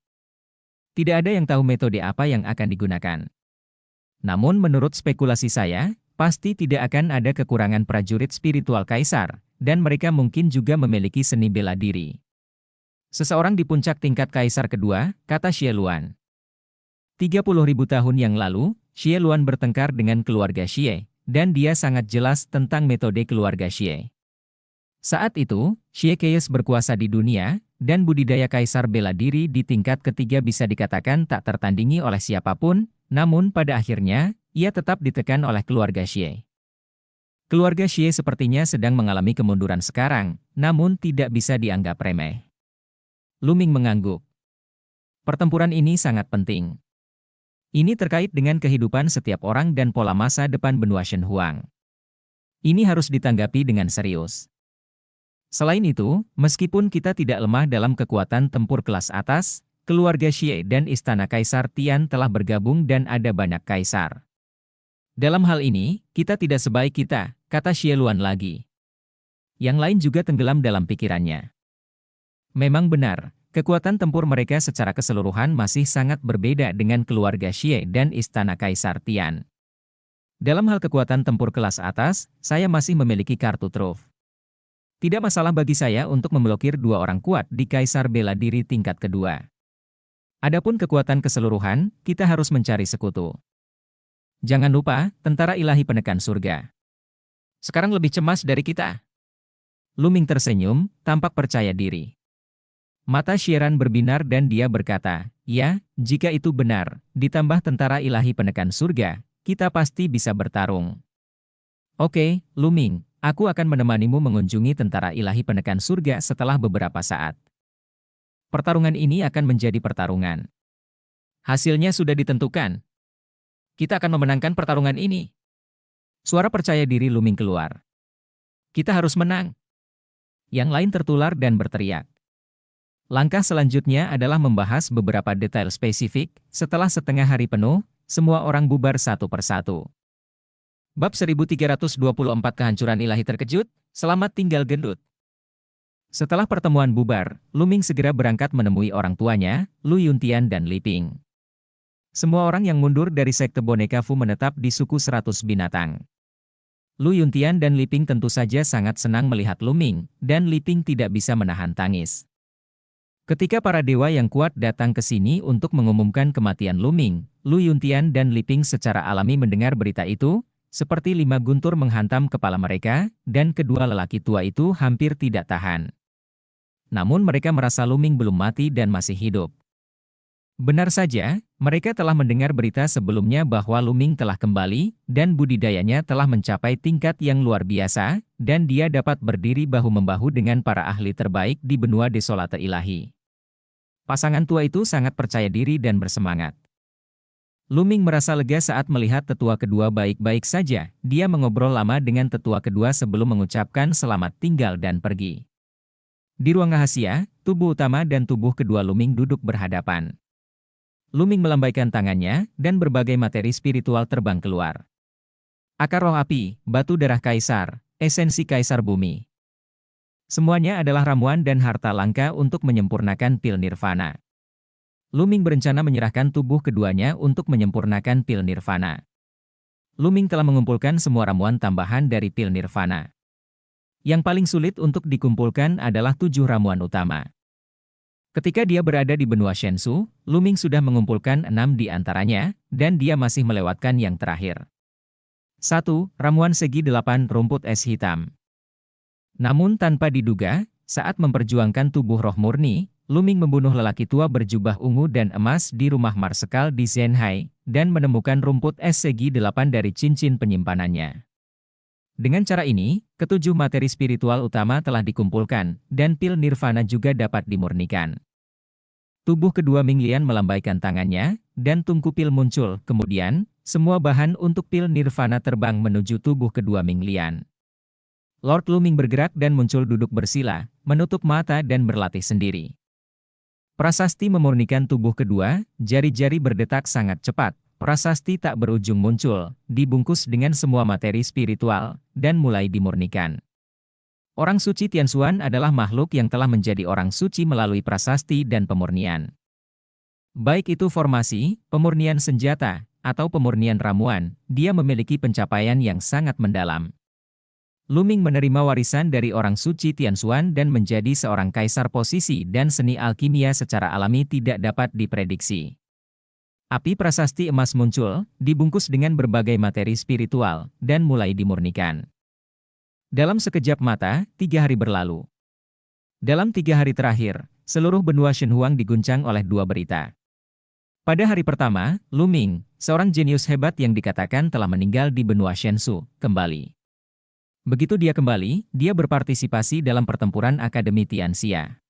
Tidak ada yang tahu metode apa yang akan digunakan. Namun menurut spekulasi saya, pasti tidak akan ada kekurangan prajurit spiritual kaisar, dan mereka mungkin juga memiliki seni bela diri. Seseorang di puncak tingkat kaisar kedua, kata Xie Luan. 30.000 tahun yang lalu, Xie Luan bertengkar dengan keluarga Xie, dan dia sangat jelas tentang metode keluarga Xie. Saat itu, Xie Keyes berkuasa di dunia, dan budidaya kaisar bela diri di tingkat ketiga bisa dikatakan tak tertandingi oleh siapapun, namun pada akhirnya, ia tetap ditekan oleh keluarga Xie. Keluarga Xie sepertinya sedang mengalami kemunduran sekarang, namun tidak bisa dianggap remeh. Lu Ming mengangguk. Pertempuran ini sangat penting. Ini terkait dengan kehidupan setiap orang dan pola masa depan benua Shen Huang. Ini harus ditanggapi dengan serius. Selain itu, meskipun kita tidak lemah dalam kekuatan tempur kelas atas, keluarga Xie dan istana Kaisar Tian telah bergabung dan ada banyak kaisar. Dalam hal ini, kita tidak sebaik kita, kata Xie Luan lagi. Yang lain juga tenggelam dalam pikirannya. Memang benar, kekuatan tempur mereka secara keseluruhan masih sangat berbeda dengan keluarga Xie dan istana Kaisar Tian. Dalam hal kekuatan tempur kelas atas, saya masih memiliki kartu truf. Tidak masalah bagi saya untuk memblokir 2 orang kuat di Kaisar Bela Diri tingkat kedua. Adapun kekuatan keseluruhan, kita harus mencari sekutu. Jangan lupa, tentara ilahi penekan surga. Sekarang lebih cemas dari kita. Lu Ming tersenyum, tampak percaya diri. Mata Xieran berbinar dan dia berkata, ya, jika itu benar, ditambah tentara ilahi penekan surga, kita pasti bisa bertarung. Oke, Lu Ming, aku akan menemanimu mengunjungi tentara ilahi penekan surga setelah beberapa saat. Pertarungan ini akan menjadi pertarungan. Hasilnya sudah ditentukan. Kita akan memenangkan pertarungan ini. Suara percaya diri Lu Ming keluar. Kita harus menang. Yang lain tertular dan berteriak. Langkah selanjutnya adalah membahas beberapa detail spesifik. Setelah setengah hari penuh, semua orang bubar satu persatu. Bab 1324 Kehancuran Ilahi Terkejut, Selamat Tinggal Gendut. Setelah pertemuan bubar, Lu Ming segera berangkat menemui orang tuanya, Lu Yuntian dan Li Ping. Semua orang yang mundur dari sekte boneka Fu menetap di suku 100 binatang. Lu Yuntian dan Li Ping tentu saja sangat senang melihat Lu Ming, dan Li Ping tidak bisa menahan tangis. Ketika para dewa yang kuat datang ke sini untuk mengumumkan kematian Lu Ming, Lu Yuntian dan Li Ping secara alami mendengar berita itu, seperti 5 guntur menghantam kepala mereka, dan kedua lelaki tua itu hampir tidak tahan. Namun mereka merasa Lu Ming belum mati dan masih hidup. Benar saja, mereka telah mendengar berita sebelumnya bahwa Lu Ming telah kembali, dan budidayanya telah mencapai tingkat yang luar biasa, dan dia dapat berdiri bahu-membahu dengan para ahli terbaik di benua desolate ilahi. Pasangan tua itu sangat percaya diri dan bersemangat. Lu Ming merasa lega saat melihat tetua kedua baik-baik saja. Dia mengobrol lama dengan tetua kedua sebelum mengucapkan selamat tinggal dan pergi. Di ruang rahasia, tubuh utama dan tubuh kedua Lu Ming duduk berhadapan. Lu Ming melambaikan tangannya, dan berbagai materi spiritual terbang keluar. Akar roh api, batu darah kaisar, esensi kaisar bumi. Semuanya adalah ramuan dan harta langka untuk menyempurnakan pil nirvana. Lu Ming berencana menyerahkan tubuh keduanya untuk menyempurnakan pil nirvana. Lu Ming telah mengumpulkan semua ramuan tambahan dari pil nirvana. Yang paling sulit untuk dikumpulkan adalah 7 ramuan utama. Ketika dia berada di benua Shensu, Lu Ming sudah mengumpulkan 6 di antaranya, dan dia masih melewatkan yang terakhir. 1. Ramuan segi 8 rumput es hitam. Namun tanpa diduga, saat memperjuangkan tubuh roh murni, Lu Ming membunuh lelaki tua berjubah ungu dan emas di rumah Marsekal di Zhenhai, dan menemukan rumput es segi 8 dari cincin penyimpanannya. Dengan cara ini, ketujuh materi spiritual utama telah dikumpulkan, dan pil nirvana juga dapat dimurnikan. Tubuh kedua Ming Lian melambaikan tangannya, dan tungku pil muncul. Kemudian, semua bahan untuk pil nirvana terbang menuju tubuh kedua Ming Lian. Lord Lu Ming bergerak dan muncul duduk bersila, menutup mata dan berlatih sendiri. Prasasti memurnikan tubuh kedua, jari-jari berdetak sangat cepat. Prasasti tak berujung muncul, dibungkus dengan semua materi spiritual, dan mulai dimurnikan. Orang suci Tianxuan adalah makhluk yang telah menjadi orang suci melalui prasasti dan pemurnian. Baik itu formasi, pemurnian senjata, atau pemurnian ramuan, dia memiliki pencapaian yang sangat mendalam. Lu Ming menerima warisan dari orang suci Tianxuan dan menjadi seorang kaisar posisi dan seni alkimia secara alami tidak dapat diprediksi. Api prasasti emas muncul, dibungkus dengan berbagai materi spiritual, dan mulai dimurnikan. Dalam sekejap mata, 3 hari berlalu. Dalam 3 hari terakhir, seluruh benua Shenhuang diguncang oleh 2 berita. Pada hari pertama, Lu Ming, seorang jenius hebat yang dikatakan telah meninggal di benua Shensu, kembali. Begitu dia kembali, dia berpartisipasi dalam pertempuran Akademi Tianxia.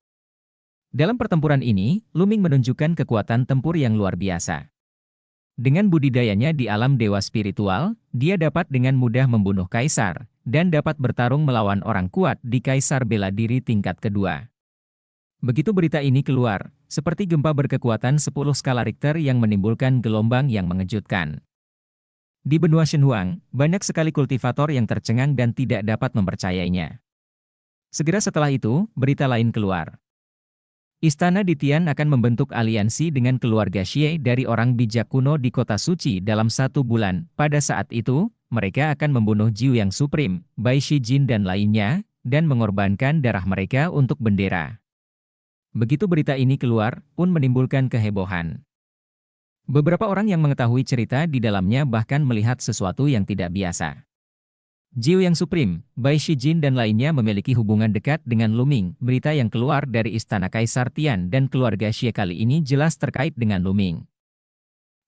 Dalam pertempuran ini, Lu Ming menunjukkan kekuatan tempur yang luar biasa. Dengan budidayanya di alam dewa spiritual, dia dapat dengan mudah membunuh kaisar, dan dapat bertarung melawan orang kuat di kaisar bela diri tingkat kedua. Begitu berita ini keluar, seperti gempa berkekuatan 10 skala Richter yang menimbulkan gelombang yang mengejutkan. Di benua Shenhuang, banyak sekali kultivator yang tercengang dan tidak dapat mempercayainya. Segera setelah itu, berita lain keluar. Istana Ditian akan membentuk aliansi dengan keluarga Xie dari orang bijak kuno di kota suci dalam 1 bulan. Pada saat itu, mereka akan membunuh Jiu yang Supreme, Bai Shijin dan lainnya, dan mengorbankan darah mereka untuk bendera. Begitu berita ini keluar, pun menimbulkan kehebohan. Beberapa orang yang mengetahui cerita di dalamnya bahkan melihat sesuatu yang tidak biasa. Jiu yang Supreme, Bai Shijin dan lainnya memiliki hubungan dekat dengan Lu Ming. Berita yang keluar dari Istana Kaisar Tian dan keluarga Xie kali ini jelas terkait dengan Lu Ming.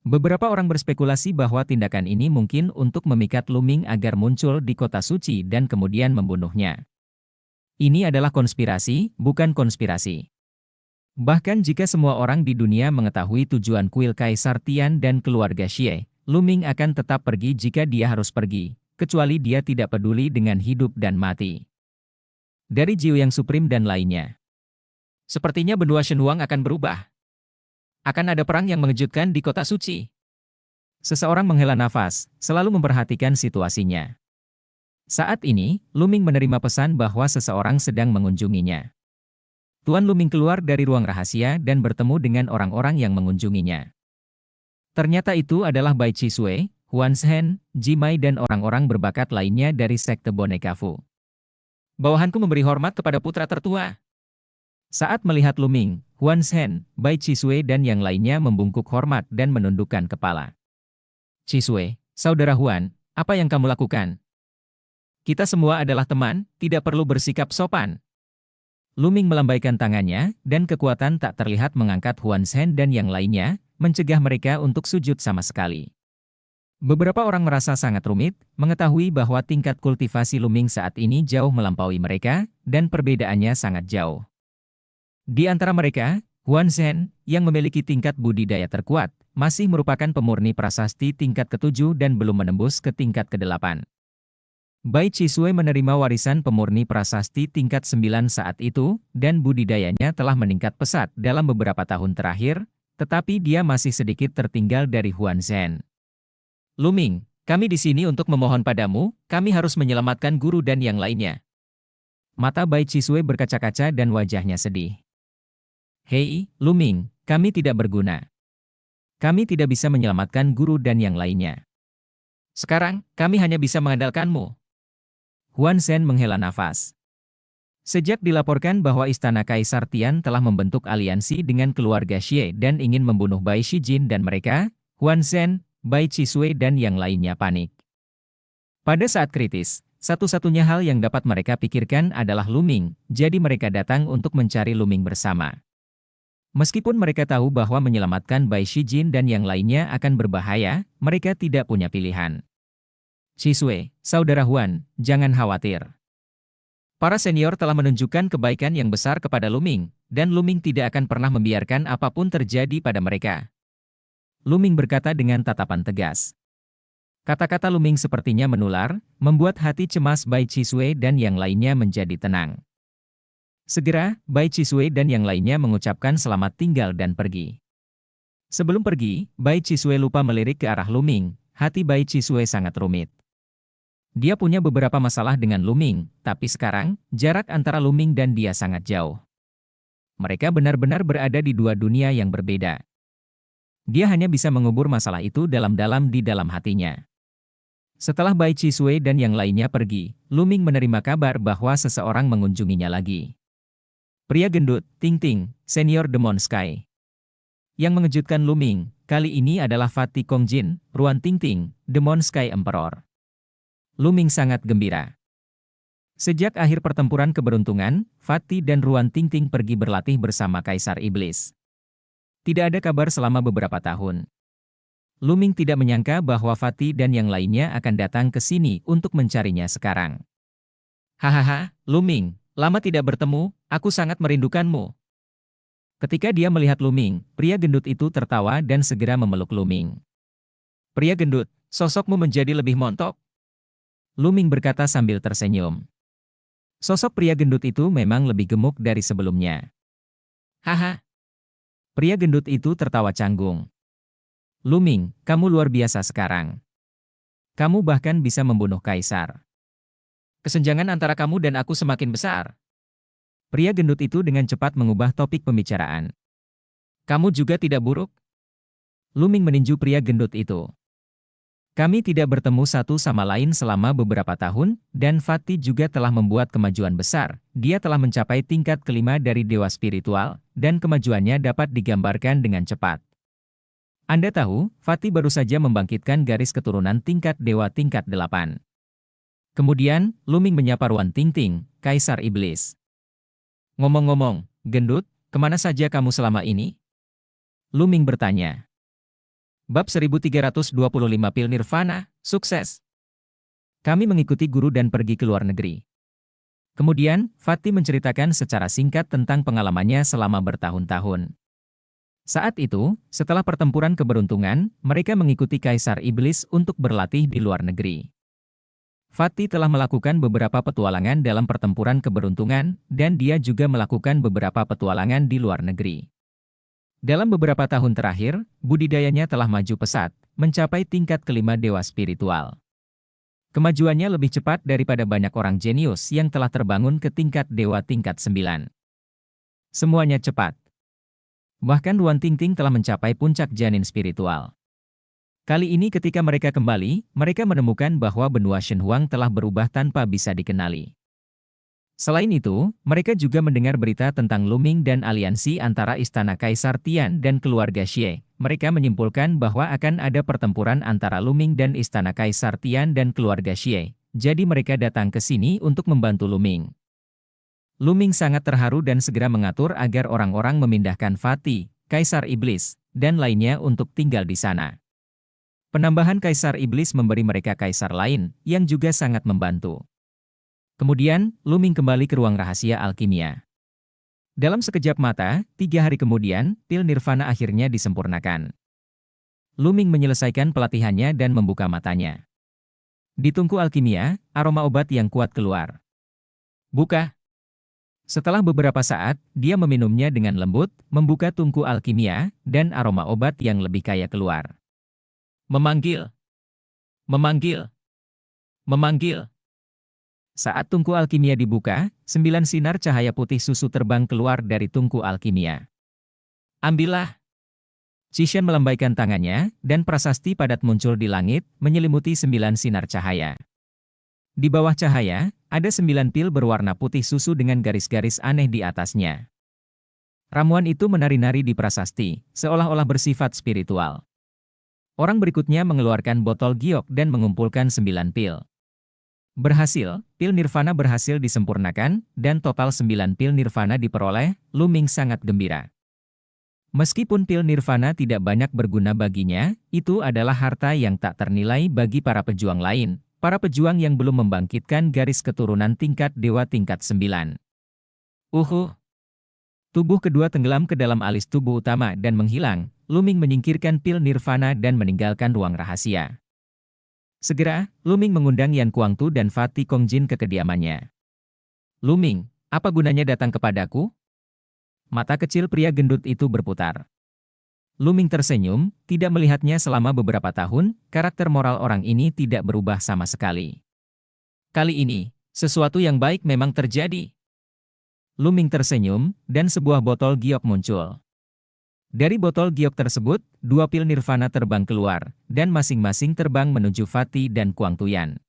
Beberapa orang berspekulasi bahwa tindakan ini mungkin untuk memikat Lu Ming agar muncul di kota suci dan kemudian membunuhnya. Ini adalah konspirasi, bukan konspirasi. Bahkan jika semua orang di dunia mengetahui tujuan kuil Kaisar Tian dan keluarga Xie, Lu Ming akan tetap pergi jika dia harus pergi, kecuali dia tidak peduli dengan hidup dan mati. Dari Jiu yang Supreme dan lainnya. Sepertinya benua Shenhuang akan berubah. Akan ada perang yang mengejutkan di kota suci. Seseorang menghela nafas, selalu memperhatikan situasinya. Saat ini, Lu Ming menerima pesan bahwa seseorang sedang mengunjunginya. Tuan Lu Ming keluar dari ruang rahasia dan bertemu dengan orang-orang yang mengunjunginya. Ternyata itu adalah Bai Qisui, Huan Zhen, Jimai dan orang-orang berbakat lainnya dari sekte boneka Fu. Bawahanku memberi hormat kepada putra tertua. Saat melihat Lu Ming, Huan Zhen, Bai Qisui dan yang lainnya membungkuk hormat dan menundukkan kepala. Qisui, saudara Huan, apa yang kamu lakukan? Kita semua adalah teman, tidak perlu bersikap sopan. Lu Ming melambaikan tangannya, dan kekuatan tak terlihat mengangkat Huan Zhen dan yang lainnya, mencegah mereka untuk sujud sama sekali. Beberapa orang merasa sangat rumit, mengetahui bahwa tingkat kultivasi Lu Ming saat ini jauh melampaui mereka, dan perbedaannya sangat jauh. Di antara mereka, Huan Zhen, yang memiliki tingkat budidaya terkuat, masih merupakan pemurni prasasti tingkat ke-7 dan belum menembus ke tingkat ke-8. Bai Qisui menerima warisan pemurni prasasti tingkat 9 saat itu, dan budidayanya telah meningkat pesat dalam beberapa tahun terakhir, tetapi dia masih sedikit tertinggal dari Huan Zhen. Lu Ming, kami di sini untuk memohon padamu, kami harus menyelamatkan guru dan yang lainnya. Mata Bai Qisui berkaca-kaca dan wajahnya sedih. Hei, Lu Ming, kami tidak berguna. Kami tidak bisa menyelamatkan guru dan yang lainnya. Sekarang, kami hanya bisa mengandalkanmu. Huan Zhen menghela nafas. Sejak dilaporkan bahwa Istana Kaisar Tian telah membentuk aliansi dengan keluarga Xie dan ingin membunuh Bai Shijin dan mereka, Huan Zhen, Bai Qisui dan yang lainnya panik. Pada saat kritis, satu-satunya hal yang dapat mereka pikirkan adalah Lu Ming, jadi mereka datang untuk mencari Lu Ming bersama. Meskipun mereka tahu bahwa menyelamatkan Bai Shijin dan yang lainnya akan berbahaya, mereka tidak punya pilihan. Qisui, saudara Huan, jangan khawatir. Para senior telah menunjukkan kebaikan yang besar kepada Lu Ming, dan Lu Ming tidak akan pernah membiarkan apapun terjadi pada mereka. Lu Ming berkata dengan tatapan tegas. Kata-kata Lu Ming sepertinya menular, membuat hati cemas Bai Qisui dan yang lainnya menjadi tenang. Segera, Bai Qisui dan yang lainnya mengucapkan selamat tinggal dan pergi. Sebelum pergi, Bai Qisui lupa melirik ke arah Lu Ming, hati Bai Qisui sangat rumit. Dia punya beberapa masalah dengan Lu Ming, tapi sekarang, jarak antara Lu Ming dan dia sangat jauh. Mereka benar-benar berada di dua dunia yang berbeda. Dia hanya bisa mengubur masalah itu dalam-dalam di dalam hatinya. Setelah Bai Chisui dan yang lainnya pergi, Lu Ming menerima kabar bahwa seseorang mengunjunginya lagi. Pria gendut, Ting Ting, senior Demon Sky. Yang mengejutkan Lu Ming, kali ini adalah Fatih Kongjin, Ruan Ting Ting, Demon Sky Emperor. Lu Ming sangat gembira. Sejak akhir pertempuran keberuntungan, Fatih dan Ruan Ting Ting pergi berlatih bersama Kaisar Iblis. Tidak ada kabar selama beberapa tahun. Lu Ming tidak menyangka bahwa Fatih dan yang lainnya akan datang ke sini untuk mencarinya sekarang. Hahaha, Lu Ming, lama tidak bertemu, aku sangat merindukanmu. Ketika dia melihat Lu Ming, pria gendut itu tertawa dan segera memeluk Lu Ming. Pria gendut, sosokmu menjadi lebih montok. Lu Ming berkata sambil tersenyum. Sosok pria gendut itu memang lebih gemuk dari sebelumnya. Haha. Pria gendut itu tertawa canggung. Lu Ming, kamu luar biasa sekarang. Kamu bahkan bisa membunuh kaisar. Kesenjangan antara kamu dan aku semakin besar. Pria gendut itu dengan cepat mengubah topik pembicaraan. Kamu juga tidak buruk? Lu Ming meninju pria gendut itu. Kami tidak bertemu satu sama lain selama beberapa tahun, dan Fatih juga telah membuat kemajuan besar. Dia telah mencapai tingkat kelima dari dewa spiritual, dan kemajuannya dapat digambarkan dengan cepat. Anda tahu, Fatih baru saja membangkitkan garis keturunan tingkat dewa tingkat 8. Kemudian, Lu Ming menyapa Ruan Ting Ting, Kaisar Iblis. Ngomong-ngomong, gendut, kemana saja kamu selama ini? Lu Ming bertanya. Bab 1325 Pil Nirvana, sukses. Kami mengikuti guru dan pergi ke luar negeri. Kemudian, Fatih menceritakan secara singkat tentang pengalamannya selama bertahun-tahun. Saat itu, setelah pertempuran keberuntungan, mereka mengikuti Kaisar Iblis untuk berlatih di luar negeri. Fatih telah melakukan beberapa petualangan dalam pertempuran keberuntungan, dan dia juga melakukan beberapa petualangan di luar negeri. Dalam beberapa tahun terakhir, budidayanya telah maju pesat, mencapai tingkat kelima dewa spiritual. Kemajuannya lebih cepat daripada banyak orang jenius yang telah terbangun ke tingkat dewa tingkat 9. Semuanya cepat. Bahkan Ruan Ting Ting telah mencapai puncak janin spiritual. Kali ini ketika mereka kembali, mereka menemukan bahwa benua Shenhuang telah berubah tanpa bisa dikenali. Selain itu, mereka juga mendengar berita tentang Lu Ming dan aliansi antara Istana Kaisar Tian dan keluarga Xie. Mereka menyimpulkan bahwa akan ada pertempuran antara Lu Ming dan Istana Kaisar Tian dan keluarga Xie. Jadi mereka datang ke sini untuk membantu Lu Ming. Lu Ming sangat terharu dan segera mengatur agar orang-orang memindahkan Fatih, Kaisar Iblis, dan lainnya untuk tinggal di sana. Penambahan Kaisar Iblis memberi mereka kaisar lain, yang juga sangat membantu. Kemudian, Lu Ming kembali ke ruang rahasia alkimia. Dalam sekejap mata, 3 hari kemudian, pil nirvana akhirnya disempurnakan. Lu Ming menyelesaikan pelatihannya dan membuka matanya. Di tungku alkimia, aroma obat yang kuat keluar. Buka. Setelah beberapa saat, dia meminumnya dengan lembut, membuka tungku alkimia, dan aroma obat yang lebih kaya keluar. Memanggil. Memanggil. Memanggil. Saat tungku alkimia dibuka, 9 sinar cahaya putih susu terbang keluar dari tungku alkimia. Ambillah. Qishan melambaikan tangannya, dan prasasti padat muncul di langit, menyelimuti 9 sinar cahaya. Di bawah cahaya, ada 9 pil berwarna putih susu dengan garis-garis aneh di atasnya. Ramuan itu menari-nari di prasasti, seolah-olah bersifat spiritual. Orang berikutnya mengeluarkan botol giok dan mengumpulkan 9 pil. Berhasil, pil nirvana berhasil disempurnakan, dan total 9 pil nirvana diperoleh. Lu Ming sangat gembira. Meskipun pil nirvana tidak banyak berguna baginya, itu adalah harta yang tak ternilai bagi para pejuang lain, para pejuang yang belum membangkitkan garis keturunan tingkat dewa tingkat 9. Tubuh kedua tenggelam ke dalam alis tubuh utama dan menghilang. Lu Ming menyingkirkan pil nirvana dan meninggalkan ruang rahasia. Segera, Lu Ming mengundang Yan Kuangtu dan Fatih Kongjin ke kediamannya. Lu Ming, apa gunanya datang kepadaku? Mata kecil pria gendut itu berputar. Lu Ming tersenyum, tidak melihatnya selama beberapa tahun, karakter moral orang ini tidak berubah sama sekali. Kali ini, sesuatu yang baik memang terjadi. Lu Ming tersenyum, dan sebuah botol giok muncul. Dari botol giok tersebut, 2 pil nirvana terbang keluar, dan masing-masing terbang menuju Fatih dan Kuang Tuyan.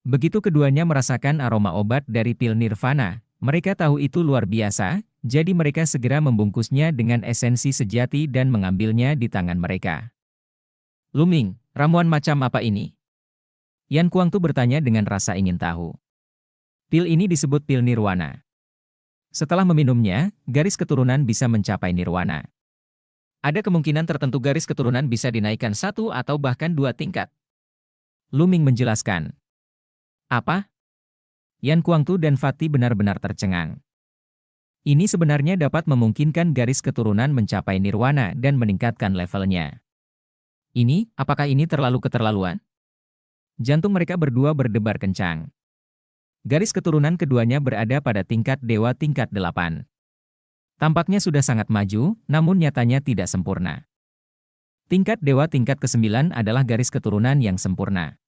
Begitu keduanya merasakan aroma obat dari pil nirvana, mereka tahu itu luar biasa, jadi mereka segera membungkusnya dengan esensi sejati dan mengambilnya di tangan mereka. Luming, ramuan macam apa ini? Yan Kuangtu bertanya dengan rasa ingin tahu. Pil ini disebut pil nirwana. Setelah meminumnya, garis keturunan bisa mencapai nirwana. Ada kemungkinan tertentu garis keturunan bisa dinaikkan 1 atau bahkan 2 tingkat. Luming menjelaskan. Apa? Yan Kuangtu dan Fatih benar-benar tercengang. Ini sebenarnya dapat memungkinkan garis keturunan mencapai nirwana dan meningkatkan levelnya. Apakah ini terlalu keterlaluan? Jantung mereka berdua berdebar kencang. Garis keturunan keduanya berada pada tingkat dewa tingkat 8. Tampaknya sudah sangat maju, namun nyatanya tidak sempurna. Tingkat dewa tingkat ke-9 adalah garis keturunan yang sempurna.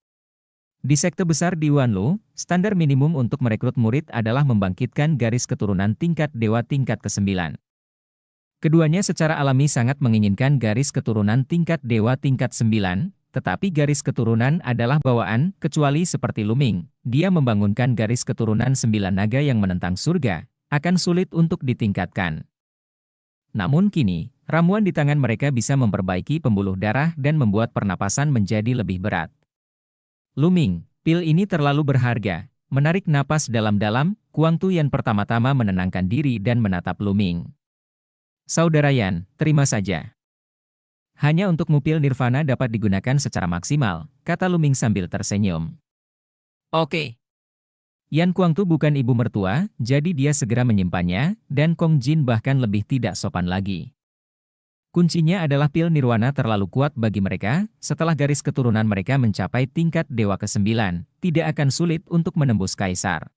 Di sekte besar di Wanlu, standar minimum untuk merekrut murid adalah membangkitkan garis keturunan tingkat dewa tingkat ke-9. Keduanya secara alami sangat menginginkan garis keturunan tingkat dewa tingkat 9, tetapi garis keturunan adalah bawaan, kecuali seperti Luming, dia membangunkan garis keturunan 9 naga yang menentang surga, akan sulit untuk ditingkatkan. Namun kini, ramuan di tangan mereka bisa memperbaiki pembuluh darah dan membuat pernapasan menjadi lebih berat. Luming, pil ini terlalu berharga. Menarik napas dalam-dalam, Kuang Tuyan pertama-tama menenangkan diri dan menatap Luming. Saudara Yan, terima saja. Hanya untukmu pil nirvana dapat digunakan secara maksimal, kata Luming sambil tersenyum. Oke. Yan Kuangtu bukan ibu mertua, jadi dia segera menyimpannya, dan Kong Jin bahkan lebih tidak sopan lagi. Kuncinya adalah pil nirwana terlalu kuat bagi mereka, setelah garis keturunan mereka mencapai tingkat dewa ke-9, tidak akan sulit untuk menembus kaisar.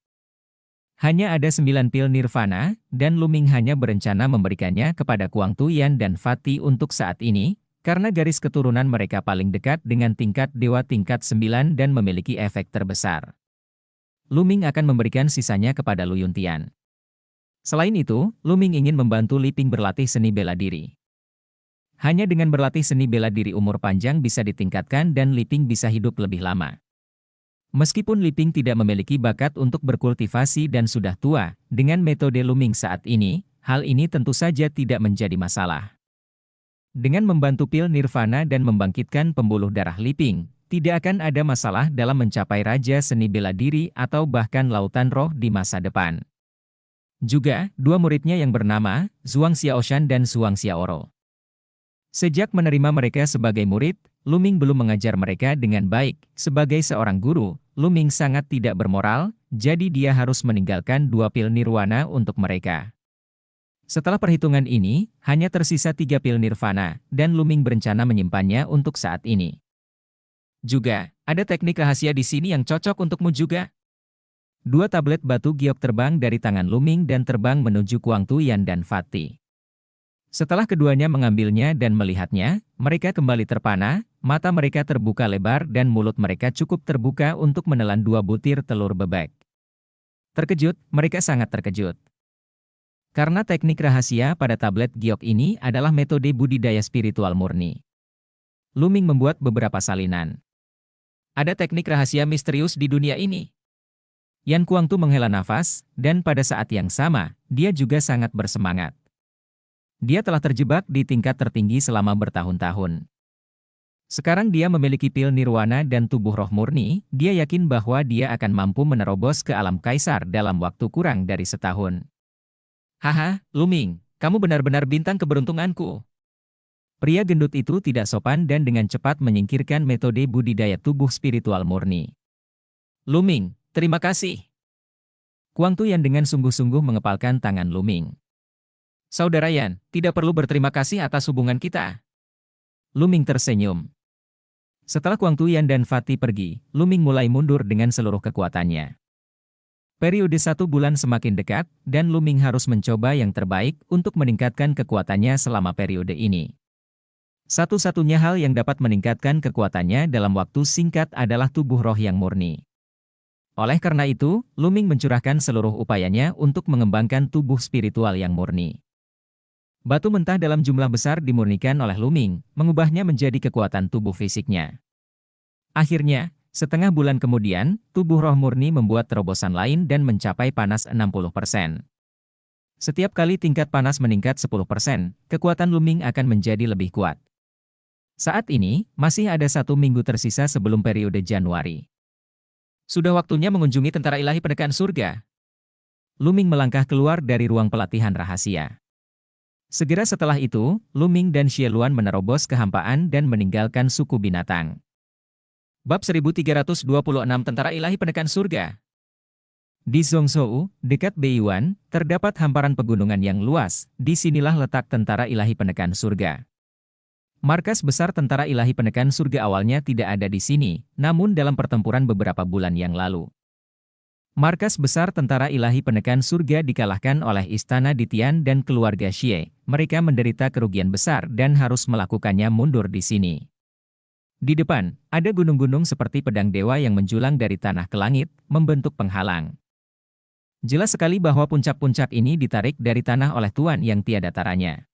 Hanya ada 9 pil nirvana, dan Luming hanya berencana memberikannya kepada Kuang Tuyan dan Fatih untuk saat ini, karena garis keturunan mereka paling dekat dengan tingkat dewa tingkat 9 dan memiliki efek terbesar. Luming akan memberikan sisanya kepada Lu Yuntian. Selain itu, Luming ingin membantu Liping berlatih seni bela diri. Hanya dengan berlatih seni bela diri umur panjang bisa ditingkatkan dan Liping bisa hidup lebih lama. Meskipun Liping tidak memiliki bakat untuk berkultivasi dan sudah tua, dengan metode Luming saat ini, hal ini tentu saja tidak menjadi masalah. Dengan membantu pil nirvana dan membangkitkan pembuluh darah Liping, tidak akan ada masalah dalam mencapai raja seni bela diri atau bahkan lautan roh di masa depan. Juga, 2 muridnya yang bernama Zhuang Xiaoshan dan Zhuang Xiaoro. Sejak menerima mereka sebagai murid, Luming belum mengajar mereka dengan baik. Sebagai seorang guru, Luming sangat tidak bermoral, jadi dia harus meninggalkan 2 pil nirwana untuk mereka. Setelah perhitungan ini, hanya tersisa 3 pil nirvana, dan Luming berencana menyimpannya untuk saat ini. Juga, ada teknik rahasia di sini yang cocok untukmu juga. 2 tablet batu giok terbang dari tangan Luming dan terbang menuju Kuang Tuyan dan Fatih. Setelah keduanya mengambilnya dan melihatnya, mereka kembali terpana, mata mereka terbuka lebar dan mulut mereka cukup terbuka untuk menelan 2 butir telur bebek. Terkejut, mereka sangat terkejut. Karena teknik rahasia pada tablet giok ini adalah metode budidaya spiritual murni. Luming membuat beberapa salinan. Ada teknik rahasia misterius di dunia ini. Yan Kuangtu menghela nafas, dan pada saat yang sama, dia juga sangat bersemangat. Dia telah terjebak di tingkat tertinggi selama bertahun-tahun. Sekarang dia memiliki pil nirwana dan tubuh roh murni, dia yakin bahwa dia akan mampu menerobos ke alam kaisar dalam waktu kurang dari setahun. Haha, Luming, kamu benar-benar bintang keberuntunganku. Pria gendut itu tidak sopan dan dengan cepat menyingkirkan metode budidaya tubuh spiritual murni. Luming, terima kasih. Kuang Tuyan dengan sungguh-sungguh mengepalkan tangan Luming. Saudara Yan, tidak perlu berterima kasih atas hubungan kita. Luming tersenyum. Setelah Kuang Tuyan dan Fatih pergi, Luming mulai mundur dengan seluruh kekuatannya. Periode 1 bulan semakin dekat, dan Luming harus mencoba yang terbaik untuk meningkatkan kekuatannya selama periode ini. Satu-satunya hal yang dapat meningkatkan kekuatannya dalam waktu singkat adalah tubuh roh yang murni. Oleh karena itu, Luming mencurahkan seluruh upayanya untuk mengembangkan tubuh spiritual yang murni. Batu mentah dalam jumlah besar dimurnikan oleh Luming, mengubahnya menjadi kekuatan tubuh fisiknya. Akhirnya, setengah bulan kemudian, tubuh roh murni membuat terobosan lain dan mencapai panas 60%. Setiap kali tingkat panas meningkat 10%, kekuatan Luming akan menjadi lebih kuat. Saat ini, masih ada 1 minggu tersisa sebelum periode Januari. Sudah waktunya mengunjungi tentara ilahi penekan surga. Luming melangkah keluar dari ruang pelatihan rahasia. Segera setelah itu, Luming dan Xieluan menerobos kehampaan dan meninggalkan suku binatang. Bab 1326 Tentara Ilahi Penekan Surga. Di Zhongzhou, dekat Beiyuan, terdapat hamparan pegunungan yang luas. Disinilah letak Tentara Ilahi Penekan Surga. Markas besar Tentara Ilahi Penekan Surga awalnya tidak ada di sini, namun dalam pertempuran beberapa bulan yang lalu. Markas besar Tentara Ilahi Penekan Surga dikalahkan oleh Istana Ditian dan keluarga Xie. Mereka menderita kerugian besar dan harus melakukannya mundur di sini. Di depan, ada gunung-gunung seperti pedang dewa yang menjulang dari tanah ke langit, membentuk penghalang. Jelas sekali bahwa puncak-puncak ini ditarik dari tanah oleh Tuan yang tiada taranya.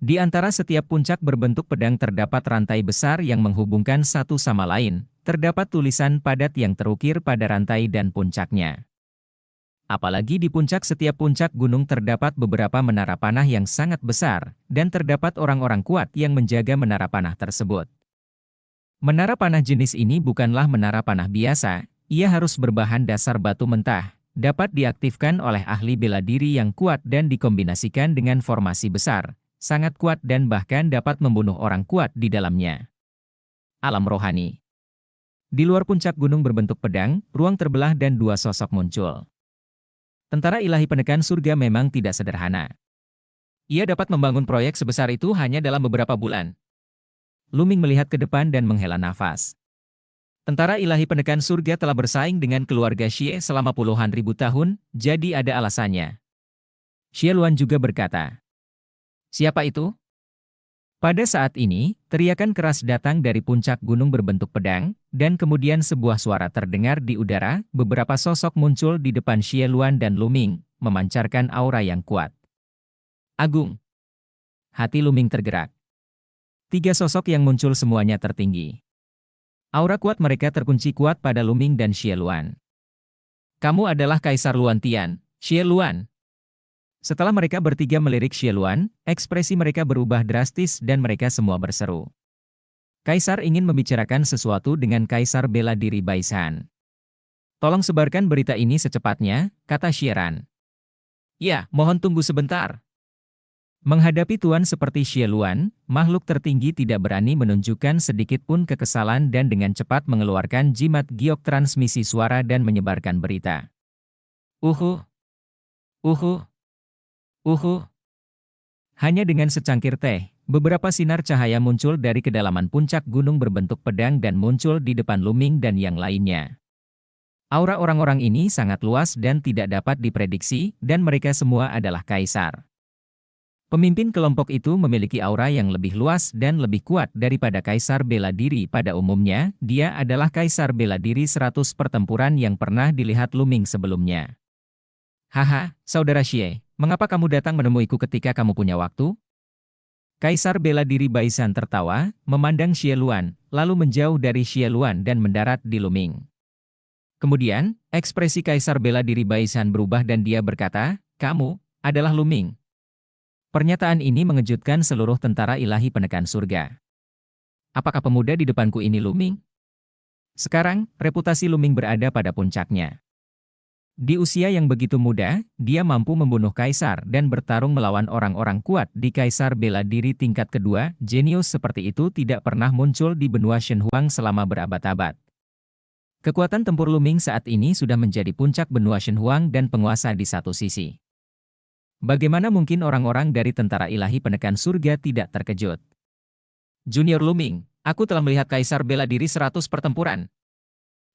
Di antara setiap puncak berbentuk pedang terdapat rantai besar yang menghubungkan satu sama lain, terdapat tulisan padat yang terukir pada rantai dan puncaknya. Apalagi di puncak setiap puncak gunung terdapat beberapa menara panah yang sangat besar, dan terdapat orang-orang kuat yang menjaga menara panah tersebut. Menara panah jenis ini bukanlah menara panah biasa, ia harus berbahan dasar batu mentah, dapat diaktifkan oleh ahli bela diri yang kuat dan dikombinasikan dengan formasi besar, sangat kuat dan bahkan dapat membunuh orang kuat di dalamnya. Alam rohani. Di luar puncak gunung berbentuk pedang, ruang terbelah dan dua sosok muncul. Tentara Ilahi Penekan Surga memang tidak sederhana. Ia dapat membangun proyek sebesar itu hanya dalam beberapa bulan. Luming melihat ke depan dan menghela nafas. Tentara Ilahi Penekan Surga telah bersaing dengan keluarga Xie selama puluhan ribu tahun, jadi ada alasannya. Xieluan juga berkata, "Siapa itu?" Pada saat ini, teriakan keras datang dari puncak gunung berbentuk pedang, dan kemudian sebuah suara terdengar di udara, beberapa sosok muncul di depan Xieluan dan Luming, memancarkan aura yang kuat. Agung. Hati Luming tergerak. 3 sosok yang muncul semuanya tertinggi. Aura kuat mereka terkunci kuat pada Luming dan Xieluan. "Kamu adalah Kaisar Luan Tian, Xieluan." Setelah mereka bertiga melirik Xieluan, ekspresi mereka berubah drastis dan mereka semua berseru. Kaisar ingin membicarakan sesuatu dengan Kaisar Bela Diri Baisan. "Tolong sebarkan berita ini secepatnya," kata Xieran. "Ya, mohon tunggu sebentar." Menghadapi tuan seperti Xieluan, makhluk tertinggi tidak berani menunjukkan sedikit pun kekesalan dan dengan cepat mengeluarkan jimat giok transmisi suara dan menyebarkan berita. Uhu. Uhu. Uhu. Hanya dengan secangkir teh, beberapa sinar cahaya muncul dari kedalaman puncak gunung berbentuk pedang dan muncul di depan Luming dan yang lainnya. Aura orang-orang ini sangat luas dan tidak dapat diprediksi, dan mereka semua adalah kaisar. Pemimpin kelompok itu memiliki aura yang lebih luas dan lebih kuat daripada Kaisar Bela Diri pada umumnya. Dia adalah Kaisar Bela Diri 100 pertempuran yang pernah dilihat Luming sebelumnya. "Haha, Saudara Xie, mengapa kamu datang menemuiku ketika kamu punya waktu?" Kaisar Bela Diri Baisan tertawa, memandang Xieluan, lalu menjauh dari Xieluan dan mendarat di Luming. Kemudian, ekspresi Kaisar Bela Diri Baisan berubah dan dia berkata, "Kamu adalah Luming." Pernyataan ini mengejutkan seluruh tentara ilahi penekan surga. Apakah pemuda di depanku ini Luming? Sekarang, reputasi Luming berada pada puncaknya. Di usia yang begitu muda, dia mampu membunuh kaisar dan bertarung melawan orang-orang kuat di Kaisar Bela Diri tingkat kedua. Jenius seperti itu tidak pernah muncul di benua Shenhuang selama berabad-abad. Kekuatan tempur Luming saat ini sudah menjadi puncak benua Shenhuang dan penguasa di satu sisi. Bagaimana mungkin orang-orang dari tentara ilahi penekan surga tidak terkejut? "Junior Luming, aku telah melihat Kaisar Bela Diri 100 pertempuran."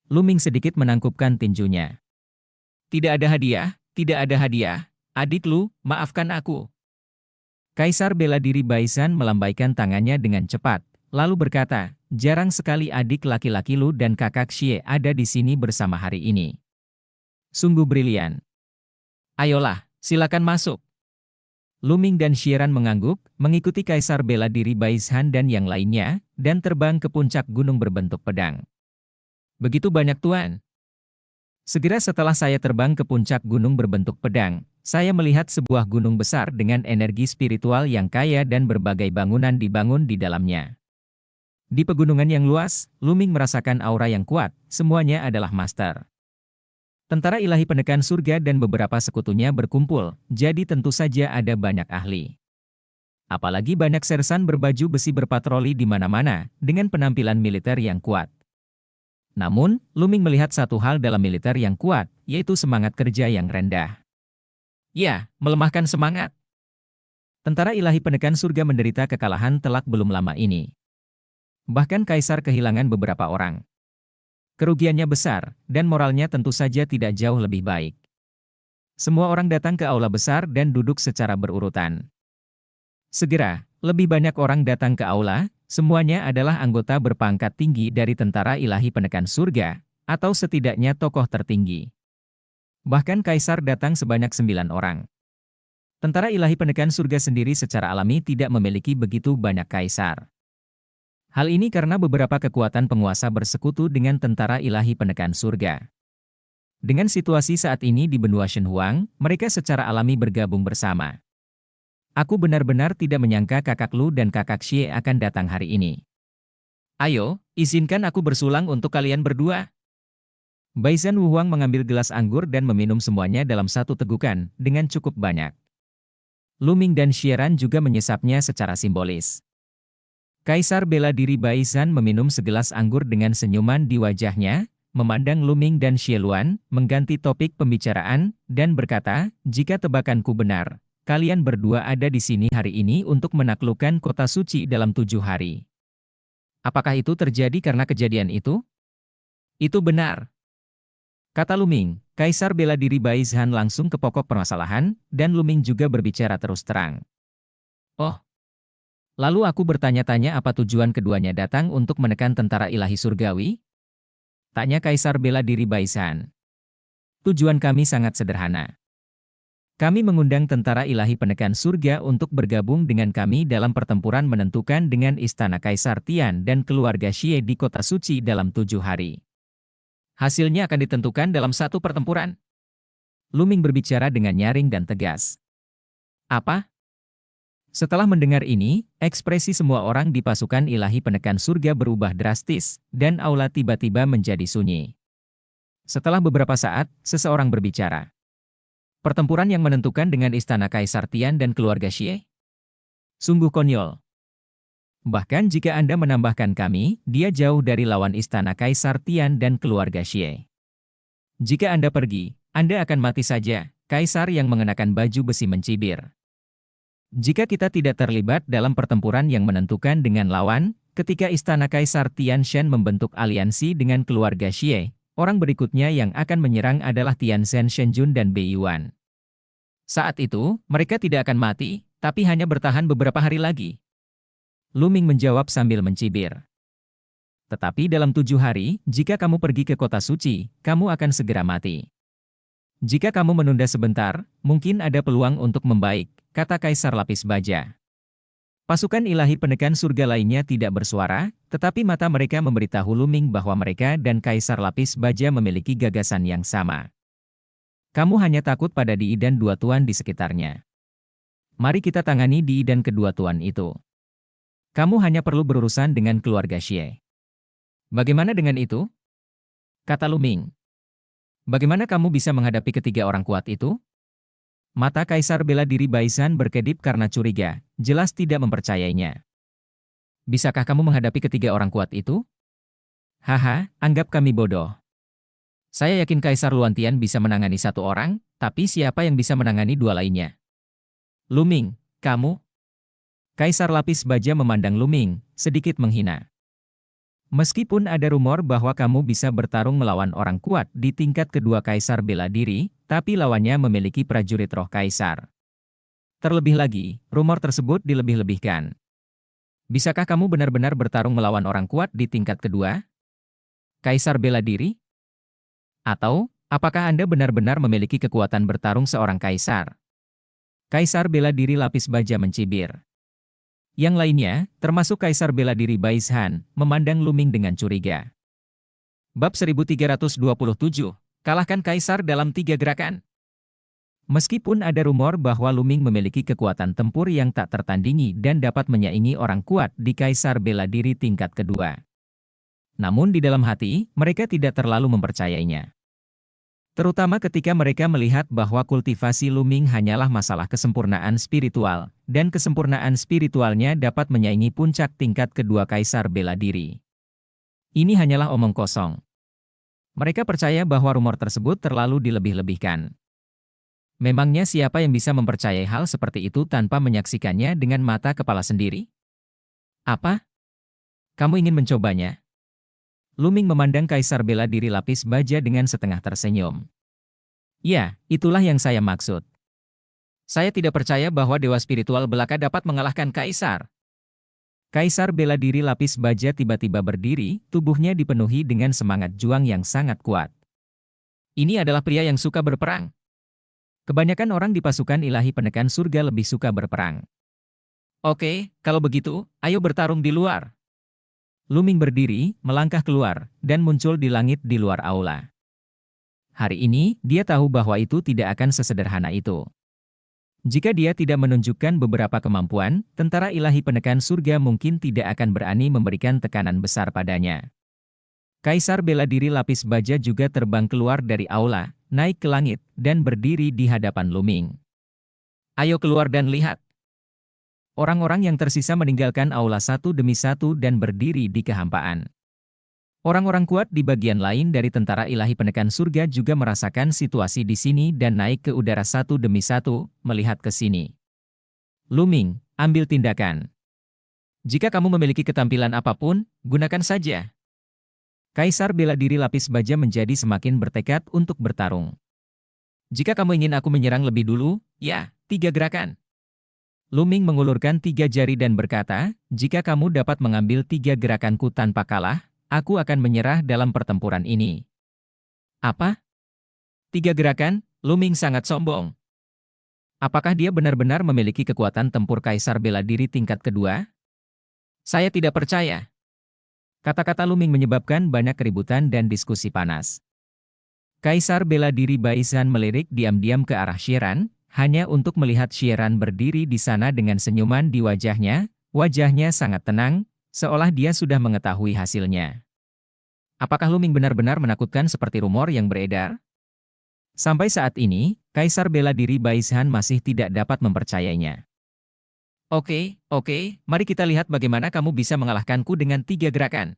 Luming sedikit menangkupkan tinjunya. "Tidak ada hadiah, tidak ada hadiah. Adik Lu, maafkan aku." Kaisar Bela Diri Baisan melambaikan tangannya dengan cepat, lalu berkata, "Jarang sekali adik laki-laki Lu dan kakak Xie ada di sini bersama hari ini. Sungguh brilian. Ayolah, silakan masuk." Luming dan Xieran mengangguk, mengikuti Kaisar bela diri Baizhan dan yang lainnya, dan terbang ke puncak gunung berbentuk pedang. Begitu banyak tuan. Segera setelah saya terbang ke puncak gunung berbentuk pedang, saya melihat sebuah gunung besar dengan energi spiritual yang kaya dan berbagai bangunan dibangun di dalamnya. Di pegunungan yang luas, Luming merasakan aura yang kuat, semuanya adalah master. Tentara ilahi penekan surga dan beberapa sekutunya berkumpul, jadi tentu saja ada banyak ahli. Apalagi banyak sersan berbaju besi berpatroli di mana-mana, dengan penampilan militer yang kuat. Namun, Luming melihat satu hal dalam militer yang kuat, yaitu semangat kerja yang rendah. Ya, melemahkan semangat. Tentara ilahi penekan surga menderita kekalahan telak belum lama ini. Bahkan Kaisar kehilangan beberapa orang. Kerugiannya besar, dan moralnya tentu saja tidak jauh lebih baik. Semua orang datang ke aula besar dan duduk secara berurutan. Segera, lebih banyak orang datang ke aula, semuanya adalah anggota berpangkat tinggi dari tentara ilahi penekan surga, atau setidaknya tokoh tertinggi. Bahkan Kaisar datang sebanyak 9 orang. Tentara ilahi penekan surga sendiri secara alami tidak memiliki begitu banyak kaisar. Hal ini karena beberapa kekuatan penguasa bersekutu dengan tentara ilahi penekan surga. Dengan situasi saat ini di benua Shenhuang, mereka secara alami bergabung bersama. Aku benar-benar tidak menyangka kakak Lu dan kakak Xie akan datang hari ini. Ayo, izinkan aku bersulang untuk kalian berdua. Baizhan Wuhuang mengambil gelas anggur dan meminum semuanya dalam satu tegukan, dengan cukup banyak. Luming dan Xieran juga menyesapnya secara simbolis. Kaisar bela diri Baizhan meminum segelas anggur dengan senyuman di wajahnya, memandang Luming dan Xieluan, mengganti topik pembicaraan, dan berkata, jika tebakanku benar, kalian berdua ada di sini hari ini untuk menaklukkan kota suci dalam 7 hari. Apakah itu terjadi karena kejadian itu? Itu benar. Kata Luming, Kaisar bela diri Baizhan langsung ke pokok permasalahan, dan Luming juga berbicara terus terang. Oh. Lalu aku bertanya-tanya apa tujuan keduanya datang untuk menekan tentara ilahi surgawi? Tanya Kaisar bela diri Baizhan. Tujuan kami sangat sederhana. Kami mengundang tentara ilahi penekan surga untuk bergabung dengan kami dalam pertempuran menentukan dengan Istana Kaisar Tian dan keluarga Xie di kota suci dalam 7 hari. Hasilnya akan ditentukan dalam satu pertempuran. Luming berbicara dengan nyaring dan tegas. Apa? Setelah mendengar ini, ekspresi semua orang di pasukan ilahi penekan surga berubah drastis, dan aula tiba-tiba menjadi sunyi. Setelah beberapa saat, seseorang berbicara. Pertempuran yang menentukan dengan Istana Kaisar Tian dan keluarga Xie? Sungguh konyol. Bahkan jika Anda menambahkan kami, dia jauh dari lawan Istana Kaisar Tian dan keluarga Xie. Jika Anda pergi, Anda akan mati saja, Kaisar yang mengenakan baju besi mencibir. Jika kita tidak terlibat dalam pertempuran yang menentukan dengan lawan, ketika Istana Kaisar Tianshan membentuk aliansi dengan keluarga Xie, orang berikutnya yang akan menyerang adalah Tianzhen Shenjun dan Bei Yuan. Saat itu, mereka tidak akan mati, tapi hanya bertahan beberapa hari lagi. Luming menjawab sambil mencibir. Tetapi dalam 7 hari, jika kamu pergi ke kota suci, kamu akan segera mati. Jika kamu menunda sebentar, mungkin ada peluang untuk membaik, kata Kaisar Lapis Baja. Pasukan ilahi penekan surga lainnya tidak bersuara, tetapi mata mereka memberitahu Luming bahwa mereka dan Kaisar Lapis Baja memiliki gagasan yang sama. Kamu hanya takut pada Di dan dua tuan di sekitarnya. Mari kita tangani Di dan kedua tuan itu. Kamu hanya perlu berurusan dengan keluarga Xie. Bagaimana dengan itu? Kata Luming. Bagaimana kamu bisa menghadapi ketiga orang kuat itu? Mata Kaisar bela diri Baizhan berkedip karena curiga, jelas tidak mempercayainya. Bisakah kamu menghadapi ketiga orang kuat itu? Haha, anggap kami bodoh. Saya yakin Kaisar Luantian bisa menangani satu orang, tapi siapa yang bisa menangani dua lainnya? Luming, kamu? Kaisar Lapis Baja memandang Luming, sedikit menghina. Meskipun ada rumor bahwa kamu bisa bertarung melawan orang kuat di tingkat kedua Kaisar bela diri, tapi lawannya memiliki prajurit roh Kaisar. Terlebih lagi, rumor tersebut dilebih-lebihkan. Bisakah kamu benar-benar bertarung melawan orang kuat di tingkat kedua? Kaisar bela diri? Atau, apakah Anda benar-benar memiliki kekuatan bertarung seorang Kaisar? Kaisar bela diri lapis baja mencibir. Yang lainnya, termasuk Kaisar bela diri Bais Han, memandang Luming dengan curiga. Bab 1327, kalahkan Kaisar dalam 3 gerakan. Meskipun ada rumor bahwa Luming memiliki kekuatan tempur yang tak tertandingi dan dapat menyaingi orang kuat di Kaisar bela diri tingkat kedua. Namun di dalam hati, mereka tidak terlalu mempercayainya. Terutama ketika mereka melihat bahwa kultivasi Luming hanyalah masalah kesempurnaan spiritual, dan kesempurnaan spiritualnya dapat menyaingi puncak tingkat kedua Kaisar bela diri. Ini hanyalah omong kosong. Mereka percaya bahwa rumor tersebut terlalu dilebih-lebihkan. Memangnya siapa yang bisa mempercayai hal seperti itu tanpa menyaksikannya dengan mata kepala sendiri? Apa? Kamu ingin mencobanya? Luming memandang Kaisar bela diri lapis baja dengan setengah tersenyum. Ya, itulah yang saya maksud. Saya tidak percaya bahwa dewa spiritual belaka dapat mengalahkan Kaisar. Kaisar bela diri lapis baja tiba-tiba berdiri, tubuhnya dipenuhi dengan semangat juang yang sangat kuat. Ini adalah pria yang suka berperang. Kebanyakan orang di pasukan ilahi penekan surga lebih suka berperang. Oke, kalau begitu, ayo bertarung di luar. Luming berdiri, melangkah keluar, dan muncul di langit di luar aula. Hari ini, dia tahu bahwa itu tidak akan sesederhana itu. Jika dia tidak menunjukkan beberapa kemampuan, tentara ilahi penekan surga mungkin tidak akan berani memberikan tekanan besar padanya. Kaisar bela diri lapis baja juga terbang keluar dari aula, naik ke langit, dan berdiri di hadapan Luming. Ayo keluar dan lihat. Orang-orang yang tersisa meninggalkan aula satu demi satu dan berdiri di kehampaan. Orang-orang kuat di bagian lain dari tentara ilahi penekan surga juga merasakan situasi di sini dan naik ke udara satu demi satu, melihat ke sini. Luming, ambil tindakan. Jika kamu memiliki ketampilan apapun, gunakan saja. Kaisar bela diri lapis baja menjadi semakin bertekad untuk bertarung. Jika kamu ingin aku menyerang lebih dulu, ya, 3 gerakan. Luming mengulurkan 3 jari dan berkata, jika kamu dapat mengambil 3 gerakanku tanpa kalah, aku akan menyerah dalam pertempuran ini. Apa? 3 gerakan? Luming sangat sombong. Apakah dia benar-benar memiliki kekuatan tempur Kaisar bela diri tingkat kedua? Saya tidak percaya. Kata-kata Luming menyebabkan banyak keributan dan diskusi panas. Kaisar bela diri Bais Han melirik diam-diam ke arah Shiran, hanya untuk melihat Shiran berdiri di sana dengan senyuman di wajahnya. Wajahnya sangat tenang, seolah dia sudah mengetahui hasilnya. Apakah Luming benar-benar menakutkan seperti rumor yang beredar? Sampai saat ini, Kaisar bela diri Bais Han masih tidak dapat mempercayainya. Oke, mari kita lihat bagaimana kamu bisa mengalahkanku dengan 3 gerakan.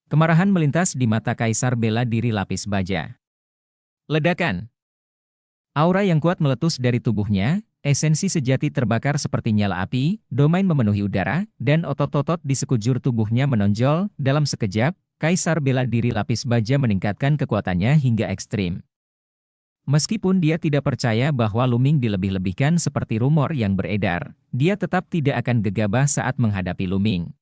Kemarahan melintas di mata Kaisar bela diri lapis baja. Ledakan. Aura yang kuat meletus dari tubuhnya, esensi sejati terbakar seperti nyala api, domain memenuhi udara, dan otot-otot di sekujur tubuhnya menonjol. Dalam sekejap, Kaisar bela diri lapis baja meningkatkan kekuatannya hingga ekstrim. Meskipun dia tidak percaya bahwa Luming dilebih-lebihkan seperti rumor yang beredar, dia tetap tidak akan gegabah saat menghadapi Luming.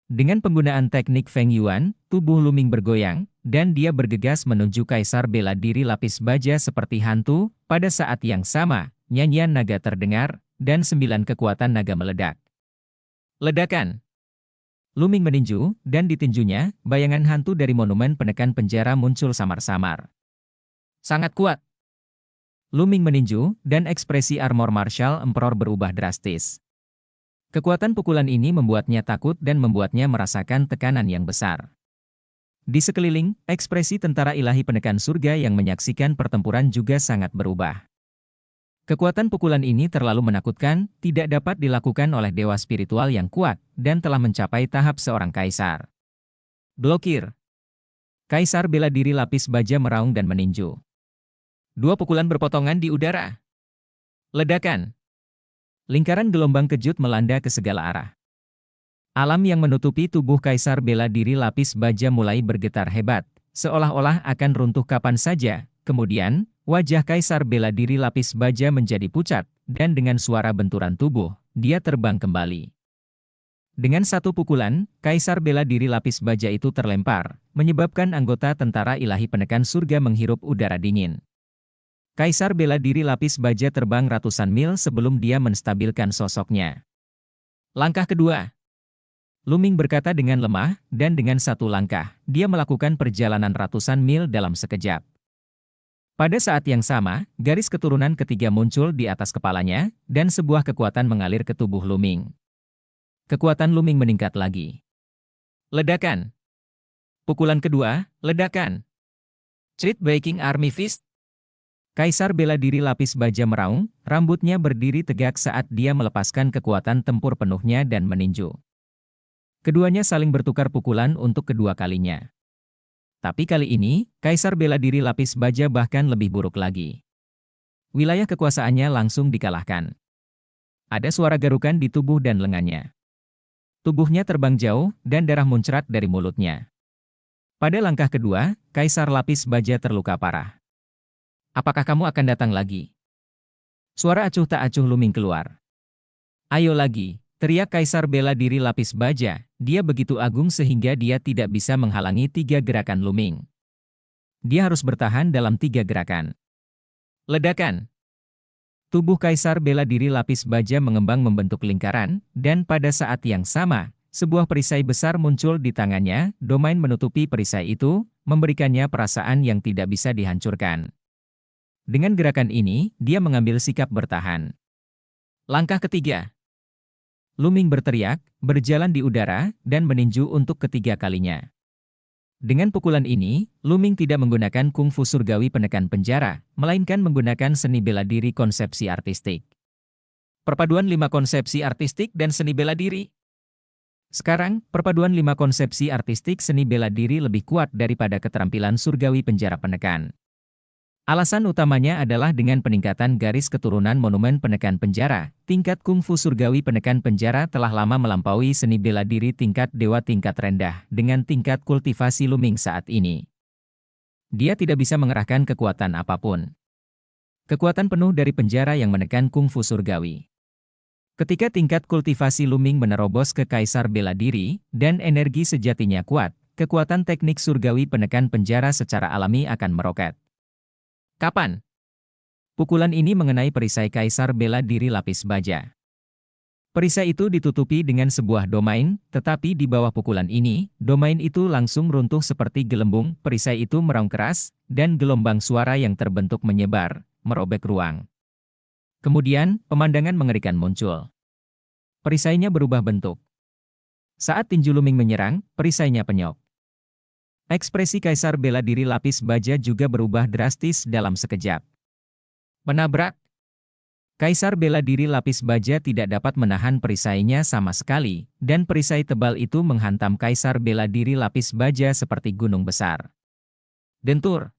Dengan penggunaan teknik Feng Yuan, tubuh Luming bergoyang, dan dia bergegas menuju Kaisar bela diri lapis baja seperti hantu. Pada saat yang sama, nyanyian naga terdengar, dan 9 kekuatan naga meledak. Ledakan. Luming meninju, dan di tinjunya, bayangan hantu dari monumen penekan penjara muncul samar-samar. Sangat kuat. Luming meninju, dan ekspresi armor martial Emperor berubah drastis. Kekuatan pukulan ini membuatnya takut dan membuatnya merasakan tekanan yang besar. Di sekeliling, ekspresi tentara ilahi penekan surga yang menyaksikan pertempuran juga sangat berubah. Kekuatan pukulan ini terlalu menakutkan, tidak dapat dilakukan oleh dewa spiritual yang kuat, dan telah mencapai tahap seorang kaisar. Blokir. Kaisar bela diri lapis baja meraung dan meninju. 2 pukulan berpotongan di udara. Ledakan. Lingkaran gelombang kejut melanda ke segala arah. Alam yang menutupi tubuh Kaisar bela diri lapis baja mulai bergetar hebat, seolah-olah akan runtuh kapan saja. Kemudian, wajah Kaisar bela diri lapis baja menjadi pucat, dan dengan suara benturan tubuh, dia terbang kembali. Dengan 1 pukulan, Kaisar bela diri lapis baja itu terlempar, menyebabkan anggota tentara ilahi penekan surga menghirup udara dingin. Kaisar bela diri lapis baja terbang ratusan mil sebelum dia menstabilkan sosoknya. Langkah kedua. Luming berkata dengan lemah, dan dengan satu langkah, dia melakukan perjalanan ratusan mil dalam sekejap. Pada saat yang sama, garis keturunan ketiga muncul di atas kepalanya, dan sebuah kekuatan mengalir ke tubuh Luming. Kekuatan Luming meningkat lagi. Ledakan. Pukulan kedua, ledakan. Treat Breaking Army Fist. Kaisar bela diri lapis baja meraung, rambutnya berdiri tegak saat dia melepaskan kekuatan tempur penuhnya dan meninju. Keduanya saling bertukar pukulan untuk kedua kalinya. Tapi kali ini, Kaisar bela diri lapis baja bahkan lebih buruk lagi. Wilayah kekuasaannya langsung dikalahkan. Ada suara garukan di tubuh dan lengannya. Tubuhnya terbang jauh, dan darah muncrat dari mulutnya. Pada langkah kedua, Kaisar lapis baja terluka parah. Apakah kamu akan datang lagi? Suara acuh tak acuh Luming keluar. Ayo lagi, teriak Kaisar bela diri lapis baja. Dia begitu agung sehingga dia tidak bisa menghalangi 3 gerakan Luming. Dia harus bertahan dalam 3 gerakan. Ledakan. Tubuh Kaisar bela diri lapis baja mengembang membentuk lingkaran, dan pada saat yang sama, sebuah perisai besar muncul di tangannya. Domain menutupi perisai itu, memberikannya perasaan yang tidak bisa dihancurkan. Dengan gerakan ini, dia mengambil sikap bertahan. Langkah ketiga. Luming berteriak, berjalan di udara, dan meninju untuk ketiga kalinya. Dengan pukulan ini, Luming tidak menggunakan kungfu surgawi penekan penjara, melainkan menggunakan seni bela diri konsepsi artistik. Perpaduan 5 konsepsi artistik dan seni bela diri. Sekarang, perpaduan 5 konsepsi artistik seni bela diri lebih kuat daripada keterampilan surgawi penjara penekan. Alasan utamanya adalah dengan peningkatan garis keturunan monumen penekan penjara, tingkat kungfu surgawi penekan penjara telah lama melampaui seni bela diri tingkat dewa tingkat rendah dengan tingkat kultivasi Luming saat ini. Dia tidak bisa mengerahkan kekuatan apapun. Kekuatan penuh dari penjara yang menekan kungfu surgawi. Ketika tingkat kultivasi Luming menerobos ke Kaisar bela diri, dan energi sejatinya kuat, kekuatan teknik surgawi penekan penjara secara alami akan meroket. Kapan? Pukulan ini mengenai perisai Kaisar bela diri lapis baja. Perisai itu ditutupi dengan sebuah domain, tetapi di bawah pukulan ini, domain itu langsung runtuh seperti gelembung. Perisai itu meraung keras, dan gelombang suara yang terbentuk menyebar, merobek ruang. Kemudian, pemandangan mengerikan muncul. Perisainya berubah bentuk. Saat tinju Luming menyerang, perisainya penyok. Ekspresi Kaisar bela diri lapis baja juga berubah drastis dalam sekejap. Menabrak. Kaisar bela diri lapis baja tidak dapat menahan perisainya sama sekali, dan perisai tebal itu menghantam Kaisar bela diri lapis baja seperti gunung besar. Dentur.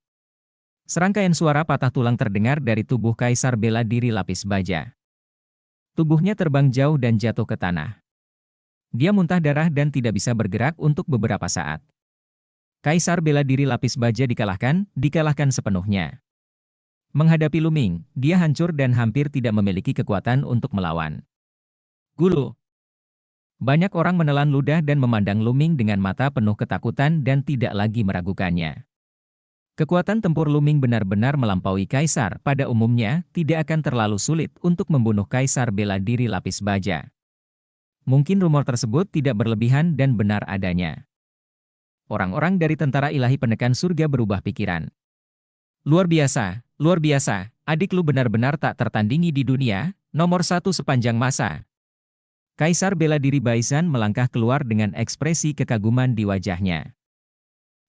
Serangkaian suara patah tulang terdengar dari tubuh Kaisar bela diri lapis baja. Tubuhnya terbang jauh dan jatuh ke tanah. Dia muntah darah dan tidak bisa bergerak untuk beberapa saat. Kaisar bela diri lapis baja dikalahkan sepenuhnya. Menghadapi Luming, dia hancur dan hampir tidak memiliki kekuatan untuk melawan. Gulu. Banyak orang menelan ludah dan memandang Luming dengan mata penuh ketakutan dan tidak lagi meragukannya. Kekuatan tempur Luming benar-benar melampaui Kaisar. Pada umumnya, tidak akan terlalu sulit untuk membunuh Kaisar bela diri lapis baja. Mungkin rumor tersebut tidak berlebihan dan benar adanya. Orang-orang dari tentara ilahi penekan surga berubah pikiran. Luar biasa, adik lu benar-benar tak tertandingi di dunia, nomor 1 sepanjang masa. Kaisar bela diri Baisan melangkah keluar dengan ekspresi kekaguman di wajahnya.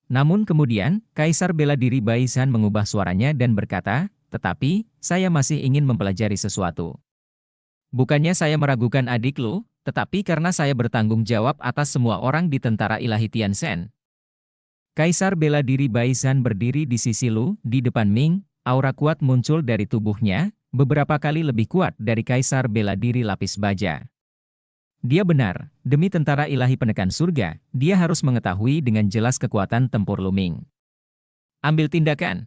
Namun kemudian, Kaisar bela diri Baisan mengubah suaranya dan berkata, tetapi, saya masih ingin mempelajari sesuatu. Bukannya saya meragukan adik lu, tetapi karena saya bertanggung jawab atas semua orang di tentara ilahi Tianzhen. Kaisar bela diri Baisan berdiri di sisi Lu, di depan Ming, aura kuat muncul dari tubuhnya, beberapa kali lebih kuat dari Kaisar bela diri lapis baja. Dia benar, demi tentara ilahi penekan surga, dia harus mengetahui dengan jelas kekuatan tempur Luming. Ambil tindakan.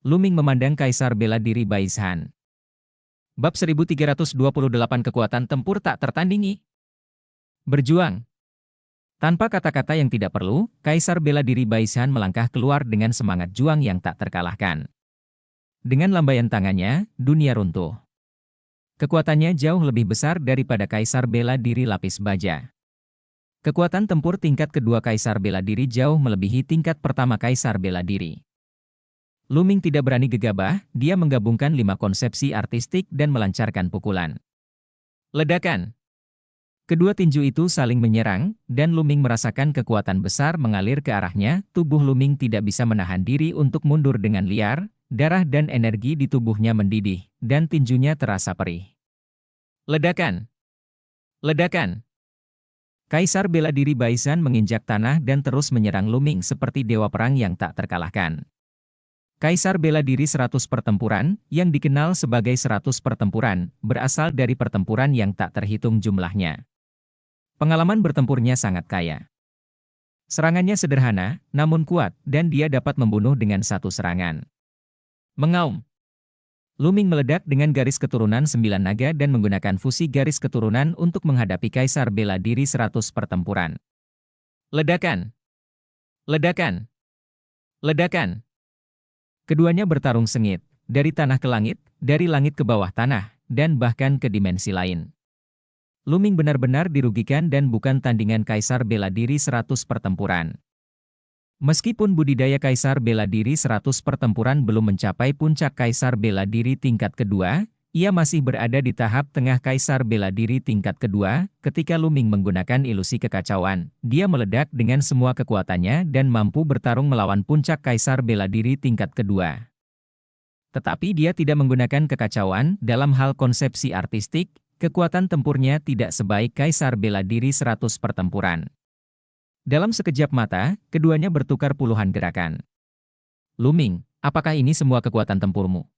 Luming memandang Kaisar bela diri Baisan. Bab 1328 Kekuatan Tempur Tak Tertandingi. Berjuang. Tanpa kata-kata yang tidak perlu, Kaisar bela diri Baisan melangkah keluar dengan semangat juang yang tak terkalahkan. Dengan lambaian tangannya, dunia runtuh. Kekuatannya jauh lebih besar daripada Kaisar Bela Diri Lapis Baja. Kekuatan tempur tingkat kedua Kaisar Bela Diri jauh melebihi tingkat pertama Kaisar Bela Diri. Lu Ming tidak berani gegabah, dia menggabungkan 5 konsepsi artistik dan melancarkan pukulan. Ledakan. Kedua tinju itu saling menyerang, dan Lu Ming merasakan kekuatan besar mengalir ke arahnya. Tubuh Lu Ming tidak bisa menahan diri untuk mundur dengan liar, darah dan energi di tubuhnya mendidih, dan tinjunya terasa perih. Ledakan. Ledakan. Kaisar Bela Diri Baisan menginjak tanah dan terus menyerang Lu Ming seperti dewa perang yang tak terkalahkan. Kaisar Bela Diri 100 pertempuran, yang dikenal sebagai 100 pertempuran, berasal dari pertempuran yang tak terhitung jumlahnya. Pengalaman bertempurnya sangat kaya. Serangannya sederhana, namun kuat, dan dia dapat membunuh dengan satu serangan. Mengaum. Lu Ming meledak dengan garis keturunan 9 naga dan menggunakan fusi garis keturunan untuk menghadapi Kaisar Bela Diri 100 pertempuran. Ledakan. Ledakan. Ledakan. Keduanya bertarung sengit, dari tanah ke langit, dari langit ke bawah tanah, dan bahkan ke dimensi lain. Lu Ming benar-benar dirugikan dan bukan tandingan Kaisar Bela Diri 100 pertempuran. Meskipun budidaya Kaisar Bela Diri 100 pertempuran belum mencapai puncak Kaisar Bela Diri tingkat kedua, ia masih berada di tahap tengah Kaisar Bela Diri tingkat kedua. Ketika Lu Ming menggunakan ilusi kekacauan, dia meledak dengan semua kekuatannya dan mampu bertarung melawan puncak Kaisar Bela Diri tingkat kedua. Tetapi dia tidak menggunakan kekacauan dalam hal konsepsi artistik, kekuatan tempurnya tidak sebaik Kaisar Bela Diri 100 pertempuran. Dalam sekejap mata, keduanya bertukar puluhan gerakan. Lu Ming, apakah ini semua kekuatan tempurmu?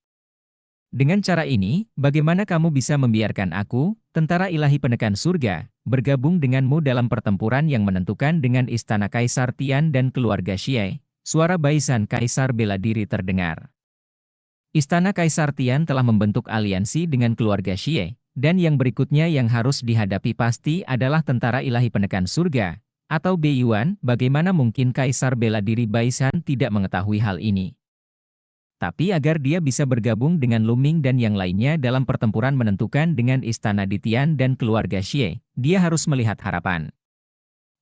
Dengan cara ini, bagaimana kamu bisa membiarkan aku, tentara ilahi penekan surga, bergabung denganmu dalam pertempuran yang menentukan dengan istana Kaisar Tian dan keluarga Xie? Suara baisan Kaisar Bela Diri terdengar. Istana Kaisar Tian telah membentuk aliansi dengan keluarga Xie, dan yang berikutnya yang harus dihadapi pasti adalah tentara ilahi penekan surga, atau Beiyuan. Bagaimana mungkin Kaisar Bela Diri Baisan tidak mengetahui hal ini? Tapi agar dia bisa bergabung dengan Lu Ming dan yang lainnya dalam pertempuran menentukan dengan istana di Tian dan keluarga Xie, dia harus melihat harapan.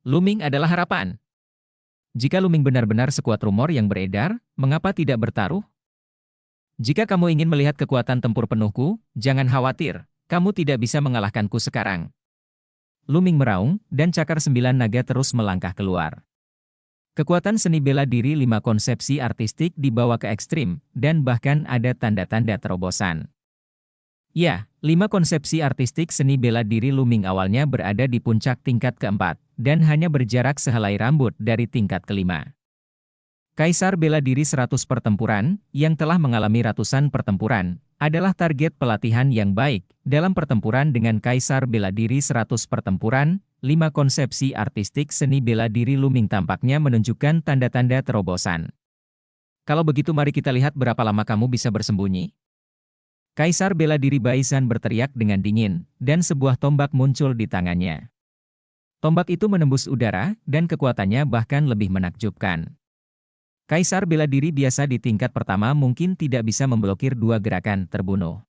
Lu Ming adalah harapan. Jika Lu Ming benar-benar sekuat rumor yang beredar, mengapa tidak bertaruh? Jika kamu ingin melihat kekuatan tempur penuhku, jangan khawatir, kamu tidak bisa mengalahkanku sekarang. Lu Ming meraung, dan cakar 9 naga terus melangkah keluar. Kekuatan seni bela diri 5 konsepsi artistik dibawa ke ekstrim, dan bahkan ada tanda-tanda terobosan. Ya, 5 konsepsi artistik seni bela diri Lu Ming awalnya berada di puncak tingkat keempat, dan hanya berjarak sehelai rambut dari tingkat kelima. Kaisar Bela Diri 100 pertempuran, yang telah mengalami ratusan pertempuran, adalah target pelatihan yang baik. Dalam pertempuran dengan Kaisar Bela Diri 100 pertempuran, 5 konsepsi artistik seni bela diri Lu Ming tampaknya menunjukkan tanda-tanda terobosan. Kalau begitu mari kita lihat berapa lama kamu bisa bersembunyi. Kaisar Bela Diri Baisan berteriak dengan dingin, dan sebuah tombak muncul di tangannya. Tombak itu menembus udara, dan kekuatannya bahkan lebih menakjubkan. Kaisar Bela Diri biasa di tingkat pertama mungkin tidak bisa memblokir 2 gerakan terbunuh.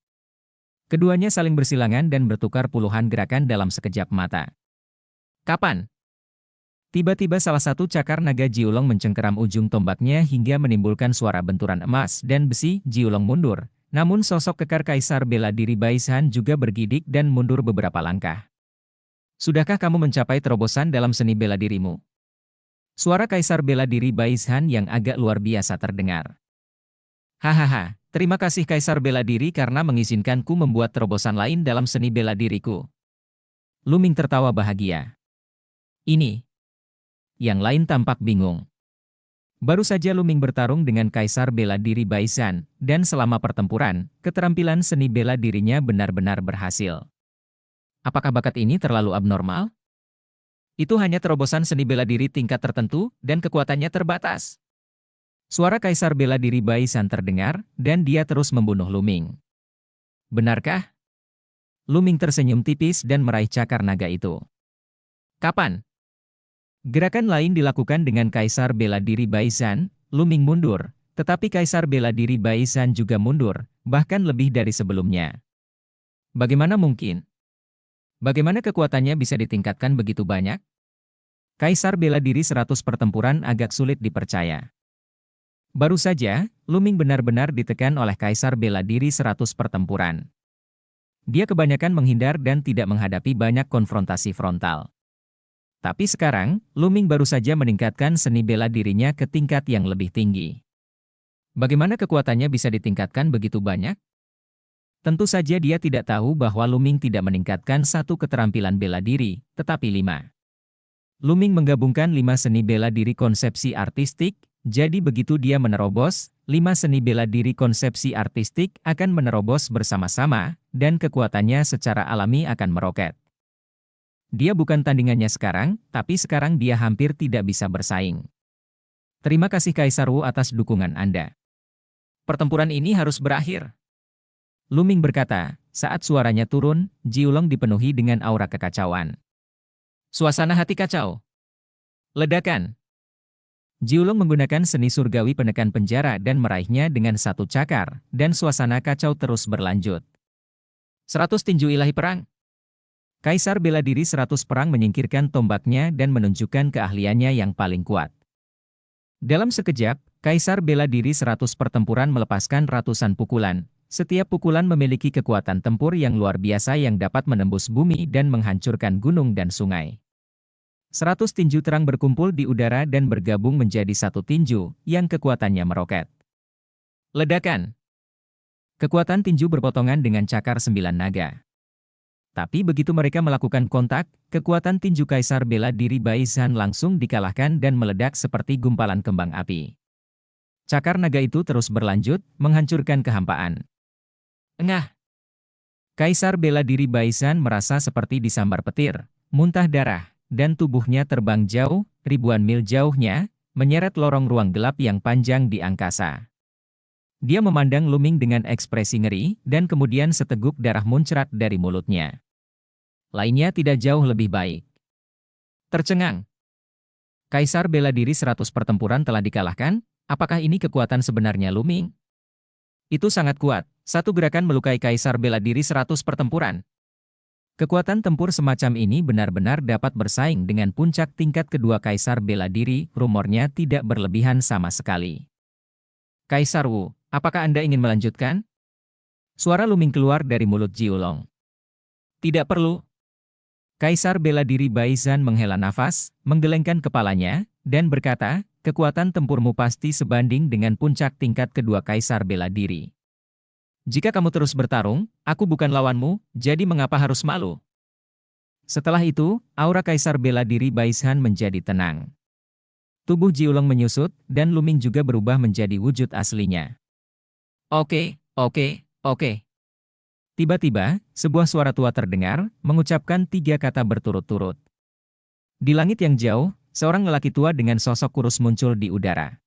Keduanya saling bersilangan dan bertukar puluhan gerakan dalam sekejap mata. Kapan? Tiba-tiba salah satu cakar naga Jiulong mencengkeram ujung tombaknya hingga menimbulkan suara benturan emas dan besi. Jiulong mundur, namun sosok kekar Kaisar Bela Diri Baisan juga bergidik dan mundur beberapa langkah. Sudahkah kamu mencapai terobosan dalam seni bela dirimu? Suara Kaisar Bela Diri Baisan yang agak luar biasa terdengar. Hahaha, terima kasih Kaisar Bela Diri karena mengizinkanku membuat terobosan lain dalam seni bela diriku. Lu Ming tertawa bahagia. Ini. Yang lain tampak bingung. Baru saja Lu Ming bertarung dengan Kaisar Bela Diri Baisan, dan selama pertempuran, keterampilan seni bela dirinya benar-benar berhasil. Apakah bakat ini terlalu abnormal? Itu hanya terobosan seni bela diri tingkat tertentu, dan kekuatannya terbatas. Suara Kaisar Bela Diri Baisan terdengar, dan dia terus membunuh Lu Ming. Benarkah? Lu Ming tersenyum tipis dan meraih cakar naga itu. Kapan? Gerakan lain dilakukan dengan Kaisar Bela Diri Baisan. Lu Ming mundur, Tetapi Kaisar bela diri Baisan juga mundur, bahkan lebih dari sebelumnya. Bagaimana mungkin? Bagaimana kekuatannya bisa ditingkatkan begitu banyak? Kaisar bela diri 100 pertempuran agak sulit dipercaya. Baru saja, Lu Ming benar-benar ditekan oleh Kaisar bela diri 100 pertempuran. Dia kebanyakan menghindar dan tidak menghadapi banyak konfrontasi frontal. Tapi sekarang, Lu Ming baru saja meningkatkan seni bela dirinya ke tingkat yang lebih tinggi. Bagaimana kekuatannya bisa ditingkatkan begitu banyak? Tentu saja dia tidak tahu bahwa Lu Ming tidak meningkatkan satu keterampilan bela diri, tetapi 5. Lu Ming menggabungkan 5 seni bela diri konsepsi artistik, jadi begitu dia menerobos, 5 seni bela diri konsepsi artistik akan menerobos bersama-sama, dan kekuatannya secara alami akan meroket. Dia bukan tandingannya sekarang, tapi sekarang dia hampir tidak bisa bersaing. Terima kasih Kaisar Wu atas dukungan Anda. Pertempuran ini harus berakhir. Lu Ming berkata, saat suaranya turun, Jiulong dipenuhi dengan aura kekacauan. Suasana hati kacau. Ledakan. Jiulong menggunakan seni surgawi penekan penjara dan meraihnya dengan satu cakar, dan suasana kacau terus berlanjut. 100 tinju ilahi perang. Kaisar bela diri 100 perang menyingkirkan tombaknya dan menunjukkan keahliannya yang paling kuat. Dalam sekejap, Kaisar bela diri 100 pertempuran melepaskan ratusan pukulan. Setiap pukulan memiliki kekuatan tempur yang luar biasa yang dapat menembus bumi dan menghancurkan gunung dan sungai. 100 tinju terang berkumpul di udara dan bergabung menjadi satu tinju, yang kekuatannya meroket. Ledakan. Kekuatan tinju berpotongan dengan cakar 9 naga. Tapi begitu mereka melakukan kontak, kekuatan tinju Kaisar bela diri Baisan langsung dikalahkan dan meledak seperti gumpalan kembang api. Cakar naga itu terus berlanjut, menghancurkan kehampaan. Engah. Kaisar bela diri Baisan merasa seperti disambar petir, muntah darah, dan tubuhnya terbang jauh, ribuan mil jauhnya, menyeret lorong ruang gelap yang panjang di angkasa. Dia memandang Lu Ming dengan ekspresi ngeri, dan kemudian seteguk darah muncrat dari mulutnya. Lainnya tidak jauh lebih baik. Tercengang. Kaisar bela diri 100 pertempuran telah dikalahkan, apakah ini kekuatan sebenarnya Lu Ming? Itu sangat kuat, satu gerakan melukai Kaisar bela diri 100 pertempuran. Kekuatan tempur semacam ini benar-benar dapat bersaing dengan puncak tingkat kedua Kaisar bela diri, rumornya tidak berlebihan sama sekali. Kaisar Wu, apakah Anda ingin melanjutkan? Suara Lu Ming keluar dari mulut Jiulong. Tidak perlu. Kaisar bela diri Baisan menghela nafas, menggelengkan kepalanya, dan berkata, kekuatan tempurmu pasti sebanding dengan puncak tingkat kedua Kaisar bela diri. Jika kamu terus bertarung, aku bukan lawanmu, jadi mengapa harus malu? Setelah itu, aura Kaisar bela diri Baisan menjadi tenang. Tubuh Jiulong menyusut, dan Lu Ming juga berubah menjadi wujud aslinya. Oke. Tiba-tiba, sebuah suara tua terdengar, mengucapkan 3 kata berturut-turut. Di langit yang jauh, seorang lelaki tua dengan sosok kurus muncul di udara.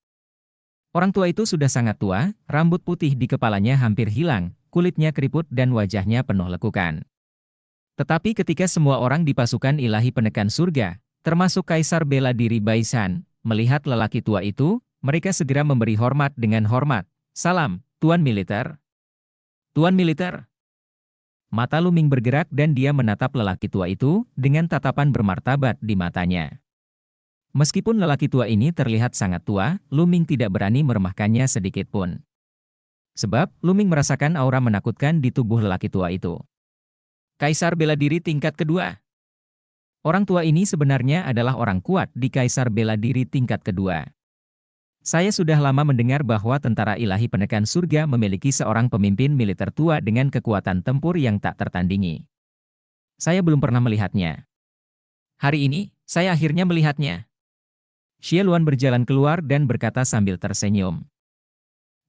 Orang tua itu sudah sangat tua, rambut putih di kepalanya hampir hilang, kulitnya keriput dan wajahnya penuh lekukan. Tetapi ketika semua orang di pasukan ilahi penekan surga, termasuk Kaisar bela diri Baisan, melihat lelaki tua itu, mereka segera memberi hormat dengan hormat. Salam, Tuan Militer. Tuan Militer. Mata Lu Ming bergerak dan dia menatap lelaki tua itu dengan tatapan bermartabat di matanya. Meskipun lelaki tua ini terlihat sangat tua, Lu Ming tidak berani meremehkannya sedikit pun. Sebab, Lu Ming merasakan aura menakutkan di tubuh lelaki tua itu. Kaisar bela diri tingkat kedua. Orang tua ini sebenarnya adalah orang kuat di Kaisar bela diri tingkat kedua. Saya sudah lama mendengar bahwa tentara ilahi penekan surga memiliki seorang pemimpin militer tua dengan kekuatan tempur yang tak tertandingi. Saya belum pernah melihatnya. Hari ini, saya akhirnya melihatnya. Xie Luan berjalan keluar dan berkata sambil tersenyum.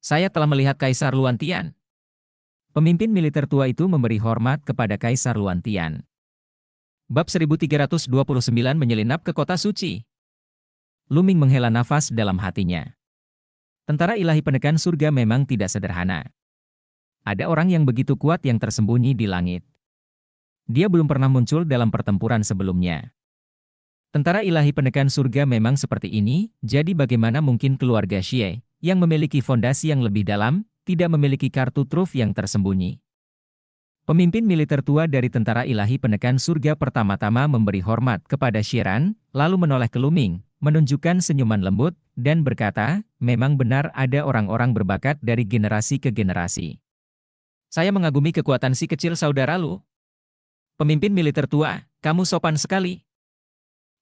Saya telah melihat Kaisar Luan Tian. Pemimpin militer tua itu memberi hormat kepada Kaisar Luan Tian. Bab 1329 menyelinap ke kota suci. Lu Ming menghela nafas dalam hatinya. Tentara ilahi penekan surga memang tidak sederhana. Ada orang yang begitu kuat yang tersembunyi di langit. Dia belum pernah muncul dalam pertempuran sebelumnya. Tentara ilahi penekan surga memang seperti ini, jadi bagaimana mungkin keluarga Xie, yang memiliki fondasi yang lebih dalam, tidak memiliki kartu truf yang tersembunyi. Pemimpin militer tua dari tentara ilahi penekan surga pertama-tama memberi hormat kepada Shiran, lalu menoleh ke Luming, menunjukkan senyuman lembut, dan berkata, memang benar ada orang-orang berbakat dari generasi ke generasi. Saya mengagumi kekuatan si kecil saudara Lu. Pemimpin militer tua, kamu sopan sekali.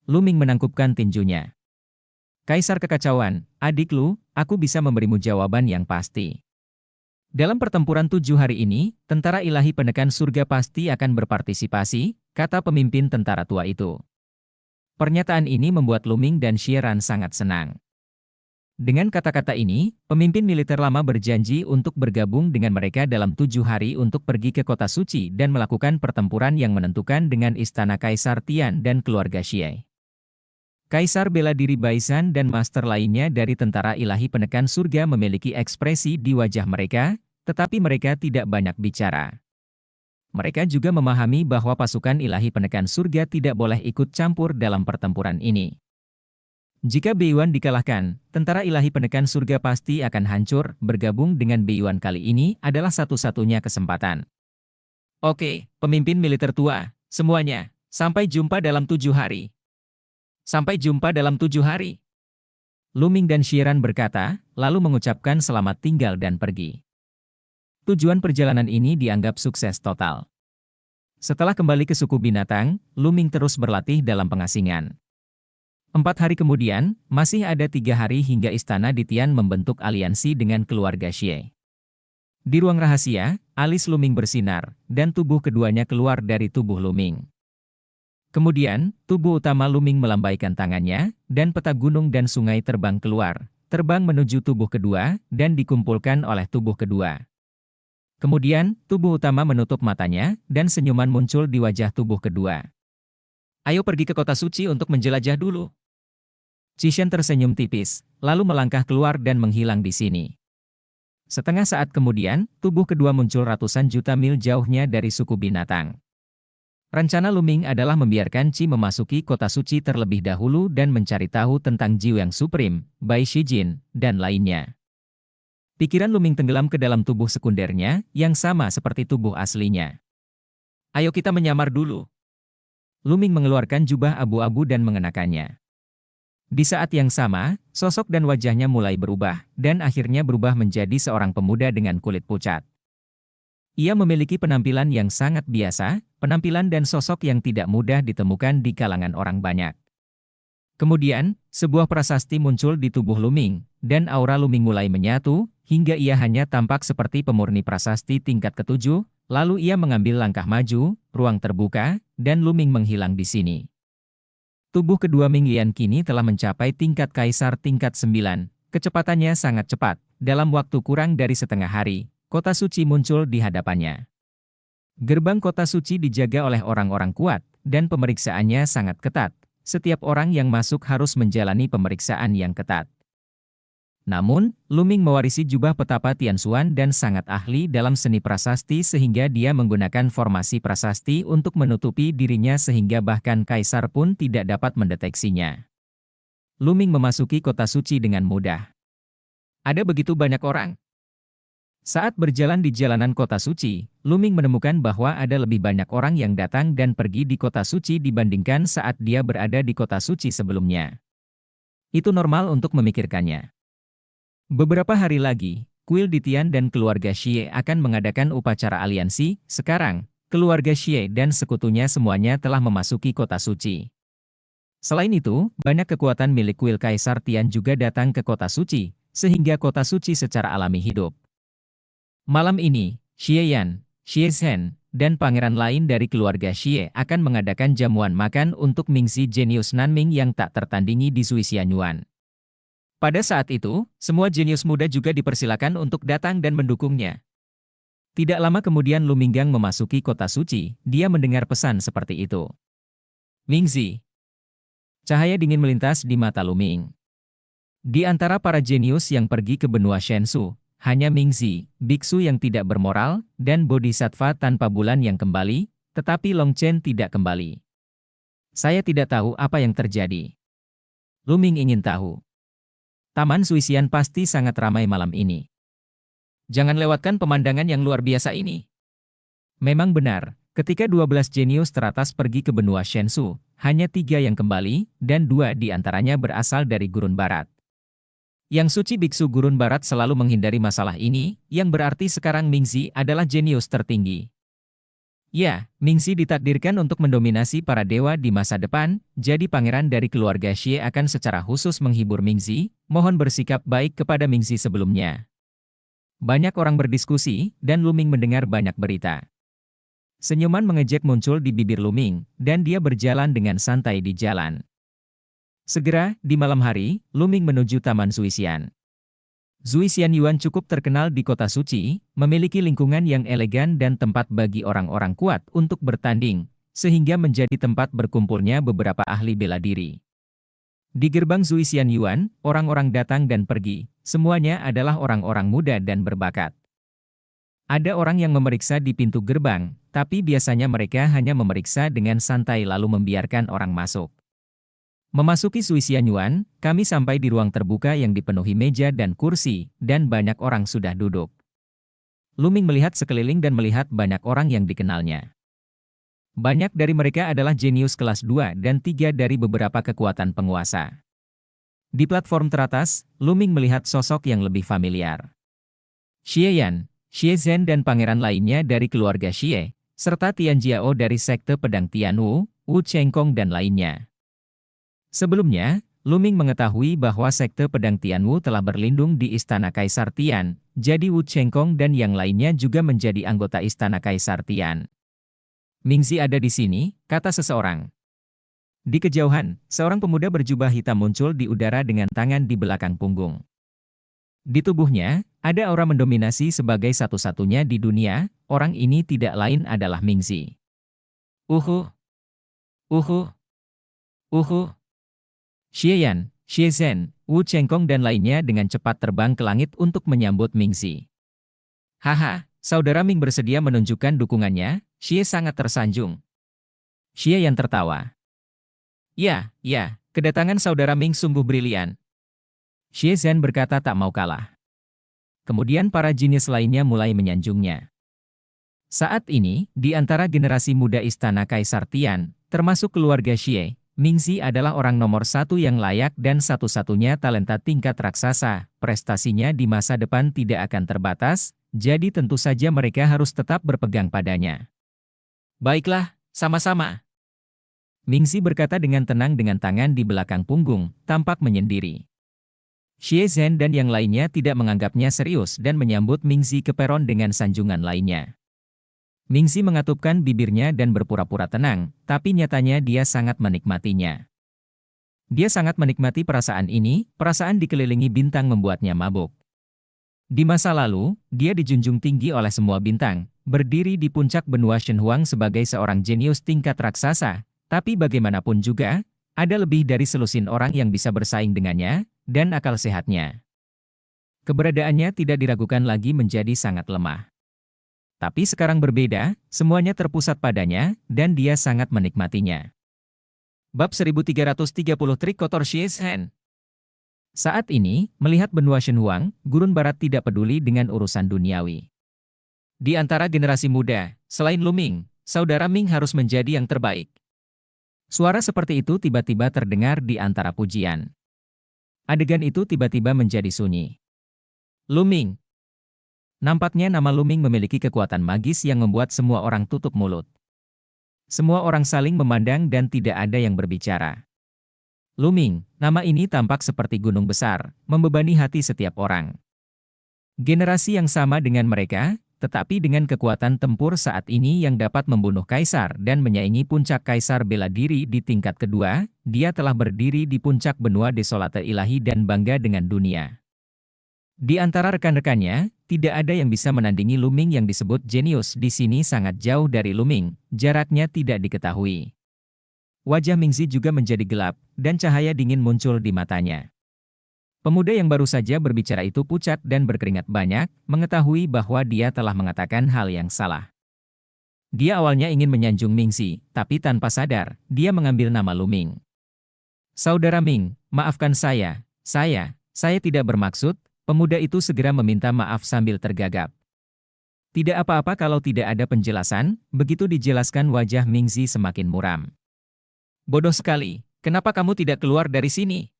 Luming menangkupkan tinjunya. Kaisar kekacauan, adik Lu, aku bisa memberimu jawaban yang pasti. Dalam pertempuran 7 hari ini, tentara ilahi penekan surga pasti akan berpartisipasi, kata pemimpin tentara tua itu. Pernyataan ini membuat Luming dan Shiran sangat senang. Dengan kata-kata ini, pemimpin militer lama berjanji untuk bergabung dengan mereka dalam 7 hari untuk pergi ke kota suci dan melakukan pertempuran yang menentukan dengan istana Kaisar Tian dan keluarga Xie. Kaisar bela diri Baisan dan master lainnya dari tentara ilahi penekan surga memiliki ekspresi di wajah mereka, tetapi mereka tidak banyak bicara. Mereka juga memahami bahwa pasukan ilahi penekan surga tidak boleh ikut campur dalam pertempuran ini. Jika Beiyuan dikalahkan, tentara ilahi penekan surga pasti akan hancur. Bergabung dengan Beiyuan kali ini adalah satu-satunya kesempatan. Oke, pemimpin militer tua, semuanya, sampai jumpa dalam 7 hari. Sampai jumpa dalam 7 hari. Luming dan Shiran berkata, lalu mengucapkan selamat tinggal dan pergi. Tujuan perjalanan ini dianggap sukses total. Setelah kembali ke suku binatang, Luming terus berlatih dalam pengasingan. 4 hari kemudian, masih ada 3 hari hingga istana di Tian membentuk aliansi dengan keluarga Xie. Di ruang rahasia, alis Luming bersinar, dan tubuh keduanya keluar dari tubuh Luming. Kemudian, tubuh utama Luming melambaikan tangannya, dan peta gunung dan sungai terbang keluar, terbang menuju tubuh kedua, dan dikumpulkan oleh tubuh kedua. Kemudian, tubuh utama menutup matanya, dan senyuman muncul di wajah tubuh kedua. Ayo pergi ke kota suci untuk menjelajah dulu. Qishan tersenyum tipis, lalu melangkah keluar dan menghilang di sini. Setengah saat kemudian, tubuh kedua muncul ratusan juta mil jauhnya dari suku binatang. Rencana Luming adalah membiarkan Qi memasuki kota suci terlebih dahulu dan mencari tahu tentang Jiu yang Supreme, Bai Shijin, dan lainnya. Pikiran Luming tenggelam ke dalam tubuh sekundernya, yang sama seperti tubuh aslinya. Ayo kita menyamar dulu. Luming mengeluarkan jubah abu-abu dan mengenakannya. Di saat yang sama, sosok dan wajahnya mulai berubah, dan akhirnya berubah menjadi seorang pemuda dengan kulit pucat. Ia memiliki penampilan yang sangat biasa, penampilan dan sosok yang tidak mudah ditemukan di kalangan orang banyak. Kemudian, sebuah prasasti muncul di tubuh Luming, dan aura Luming mulai menyatu, hingga ia hanya tampak seperti pemurni prasasti tingkat ke-7, lalu ia mengambil langkah maju, ruang terbuka, dan Luming menghilang di sini. Tubuh kedua Ming Lian kini telah mencapai tingkat kaisar tingkat 9, kecepatannya sangat cepat, dalam waktu kurang dari setengah hari. Kota suci muncul di hadapannya. Gerbang kota suci dijaga oleh orang-orang kuat, dan pemeriksaannya sangat ketat. Setiap orang yang masuk harus menjalani pemeriksaan yang ketat. Namun, Luming mewarisi jubah petapa Tianxuan dan sangat ahli dalam seni prasasti sehingga dia menggunakan formasi prasasti untuk menutupi dirinya sehingga bahkan kaisar pun tidak dapat mendeteksinya. Luming memasuki kota suci dengan mudah. Ada begitu banyak orang. Saat berjalan di jalanan kota suci, Luming menemukan bahwa ada lebih banyak orang yang datang dan pergi di kota suci dibandingkan saat dia berada di kota suci sebelumnya. Itu normal untuk memikirkannya. Beberapa hari lagi, kuil di Tian dan keluarga Xie akan mengadakan upacara aliansi. Sekarang, keluarga Xie dan sekutunya semuanya telah memasuki kota suci. Selain itu, banyak kekuatan milik kuil Kaisar Tian juga datang ke kota suci, sehingga kota suci secara alami hidup. Malam ini, Xie Yan, Xie Zhen, dan pangeran lain dari keluarga Xie akan mengadakan jamuan makan untuk Mingxi jenius Nanming yang tak tertandingi di Sui Xianyuan. Pada saat itu, semua jenius muda juga dipersilakan untuk datang dan mendukungnya. Tidak lama kemudian Lu Minggang memasuki kota suci, dia mendengar pesan seperti itu. Mingxi. Cahaya dingin melintas di mata Lu Ming. Di antara para jenius yang pergi ke benua Shensu, hanya Mingxi, biksu yang tidak bermoral, dan bodhisattva tanpa bulan yang kembali, tetapi Long Chen tidak kembali. Saya tidak tahu apa yang terjadi. Lu Ming ingin tahu. Taman Suisian pasti sangat ramai malam ini. Jangan lewatkan pemandangan yang luar biasa ini. Memang benar, ketika 12 jenius teratas pergi ke benua Shenzhou, hanya 3 yang kembali, dan 2 di antaranya berasal dari Gurun Barat. Yang suci biksu Gurun Barat selalu menghindari masalah ini, yang berarti sekarang Mingzi adalah jenius tertinggi. Ya, Mingzi ditakdirkan untuk mendominasi para dewa di masa depan, jadi pangeran dari keluarga Xie akan secara khusus menghibur Mingzi, mohon bersikap baik kepada Mingzi sebelumnya. Banyak orang berdiskusi, dan Luming mendengar banyak berita. Senyuman mengejek muncul di bibir Luming, dan dia berjalan dengan santai di jalan. Segera, di malam hari, Luming menuju Taman Suisian. Zuisian Yuan cukup terkenal di kota suci, memiliki lingkungan yang elegan dan tempat bagi orang-orang kuat untuk bertanding, sehingga menjadi tempat berkumpulnya beberapa ahli bela diri. Di gerbang Zuisian Yuan, orang-orang datang dan pergi, semuanya adalah orang-orang muda dan berbakat. Ada orang yang memeriksa di pintu gerbang, tapi biasanya mereka hanya memeriksa dengan santai lalu membiarkan orang masuk. Memasuki Zuisian Yuan, kami sampai di ruang terbuka yang dipenuhi meja dan kursi, dan banyak orang sudah duduk. Luming melihat sekeliling dan melihat banyak orang yang dikenalnya. Banyak dari mereka adalah jenius kelas 2 dan 3 dari beberapa kekuatan penguasa. Di platform teratas, Luming melihat sosok yang lebih familiar. Xie Yan, Xie Zhen dan pangeran lainnya dari keluarga Xie, serta Tian Jiao dari sekte pedang Tianwu, Wu Chengkong dan lainnya. Sebelumnya, Luming mengetahui bahwa sekte pedang Tianwu telah berlindung di Istana Kaisar Tian, jadi Wu Chengkong dan yang lainnya juga menjadi anggota Istana Kaisar Tian. Mingzi ada di sini, kata seseorang. Di kejauhan, seorang pemuda berjubah hitam muncul di udara dengan tangan di belakang punggung. Di tubuhnya, ada aura mendominasi sebagai satu-satunya di dunia, orang ini tidak lain adalah Mingzi. Uhu. Uhu. Uhu. Xie Yan, Xie Zhen, Wu Chengkong dan lainnya dengan cepat terbang ke langit untuk menyambut Mingzi. Haha, saudara Ming bersedia menunjukkan dukungannya, Xie sangat tersanjung. Xie Yan tertawa. Ya, kedatangan saudara Ming sungguh brilian. Xie Zhen berkata tak mau kalah. Kemudian para jenius lainnya mulai menyanjungnya. Saat ini, di antara generasi muda Istana Kaisar Tian, termasuk keluarga Xie, Mingzi adalah orang nomor 1 yang layak dan satu-satunya talenta tingkat raksasa, prestasinya di masa depan tidak akan terbatas, jadi tentu saja mereka harus tetap berpegang padanya. Baiklah, sama-sama. Mingzi berkata dengan tenang dengan tangan di belakang punggung, tampak menyendiri. Xie Zhen dan yang lainnya tidak menganggapnya serius dan menyambut Mingzi ke peron dengan sanjungan lainnya. Mingzi mengatupkan bibirnya dan berpura-pura tenang, tapi nyatanya dia sangat menikmatinya. Dia sangat menikmati perasaan ini, perasaan dikelilingi bintang membuatnya mabuk. Di masa lalu, dia dijunjung tinggi oleh semua bintang, berdiri di puncak benua Shenhuang sebagai seorang jenius tingkat raksasa, tapi bagaimanapun juga, ada lebih dari selusin orang yang bisa bersaing dengannya, dan akal sehatnya. Keberadaannya tidak diragukan lagi menjadi sangat lemah. Tapi sekarang berbeda, semuanya terpusat padanya, dan dia sangat menikmatinya. Bab 1330 Trik Kotor Xie Zhen. Saat ini, melihat benua Shenhuang, Gurun Barat tidak peduli dengan urusan duniawi. Di antara generasi muda, selain Luming, saudara Ming harus menjadi yang terbaik. Suara seperti itu tiba-tiba terdengar di antara pujian. Adegan itu tiba-tiba menjadi sunyi. Luming. Nampaknya nama Luming memiliki kekuatan magis yang membuat semua orang tutup mulut. Semua orang saling memandang dan tidak ada yang berbicara. Luming, nama ini tampak seperti gunung besar, membebani hati setiap orang. Generasi yang sama dengan mereka, tetapi dengan kekuatan tempur saat ini yang dapat membunuh kaisar dan menyaingi puncak kaisar bela diri di tingkat kedua, dia telah berdiri di puncak benua desolate ilahi dan bangga dengan dunia. Di antara rekan-rekannya, tidak ada yang bisa menandingi Luming yang disebut jenius di sini sangat jauh dari Luming, jaraknya tidak diketahui. Wajah Mingzi juga menjadi gelap, dan cahaya dingin muncul di matanya. Pemuda yang baru saja berbicara itu pucat dan berkeringat banyak, mengetahui bahwa dia telah mengatakan hal yang salah. Dia awalnya ingin menyanjung Mingzi, tapi tanpa sadar, dia mengambil nama Luming. Saudara Ming, maafkan saya Saya tidak bermaksud, pemuda itu segera meminta maaf sambil tergagap. Tidak apa-apa kalau tidak ada penjelasan, begitu dijelaskan wajah Mingzi semakin muram. Bodoh sekali, kenapa kamu tidak keluar dari sini?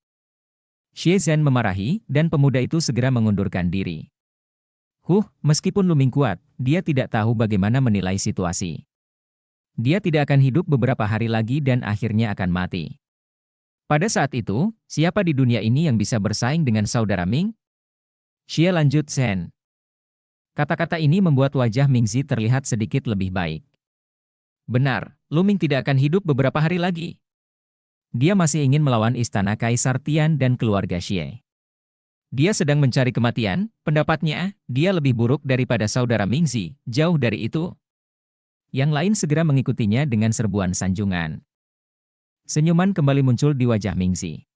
Xie Zhen memarahi, dan pemuda itu segera mengundurkan diri. Meskipun Luming kuat, dia tidak tahu bagaimana menilai situasi. Dia tidak akan hidup beberapa hari lagi dan akhirnya akan mati. Pada saat itu, siapa di dunia ini yang bisa bersaing dengan saudara Ming? Xie lanjut Zhen. Kata-kata ini membuat wajah Mingzi terlihat sedikit lebih baik. Benar, Luming tidak akan hidup beberapa hari lagi. Dia masih ingin melawan istana Kaisar Tian dan keluarga Xie. Dia sedang mencari kematian, pendapatnya, dia lebih buruk daripada saudara Mingzi, jauh dari itu. Yang lain segera mengikutinya dengan serbuan sanjungan. Senyuman kembali muncul di wajah Mingzi.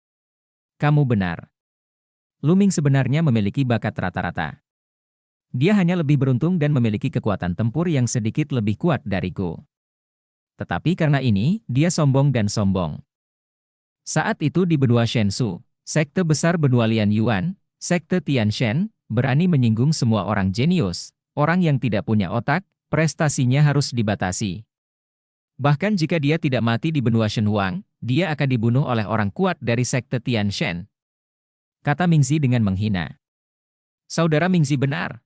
Kamu benar. Luming sebenarnya memiliki bakat rata-rata. Dia hanya lebih beruntung dan memiliki kekuatan tempur yang sedikit lebih kuat dariku. Tetapi karena ini, dia sombong dan sombong. Saat itu di benua Shensu, sekte besar benua Lian Yuan, sekte Tianshen, berani menyinggung semua orang jenius, orang yang tidak punya otak, prestasinya harus dibatasi. Bahkan jika dia tidak mati di benua Shenhuang, dia akan dibunuh oleh orang kuat dari sekte Tianshen. Kata Mingzi dengan menghina. Saudara Mingzi benar.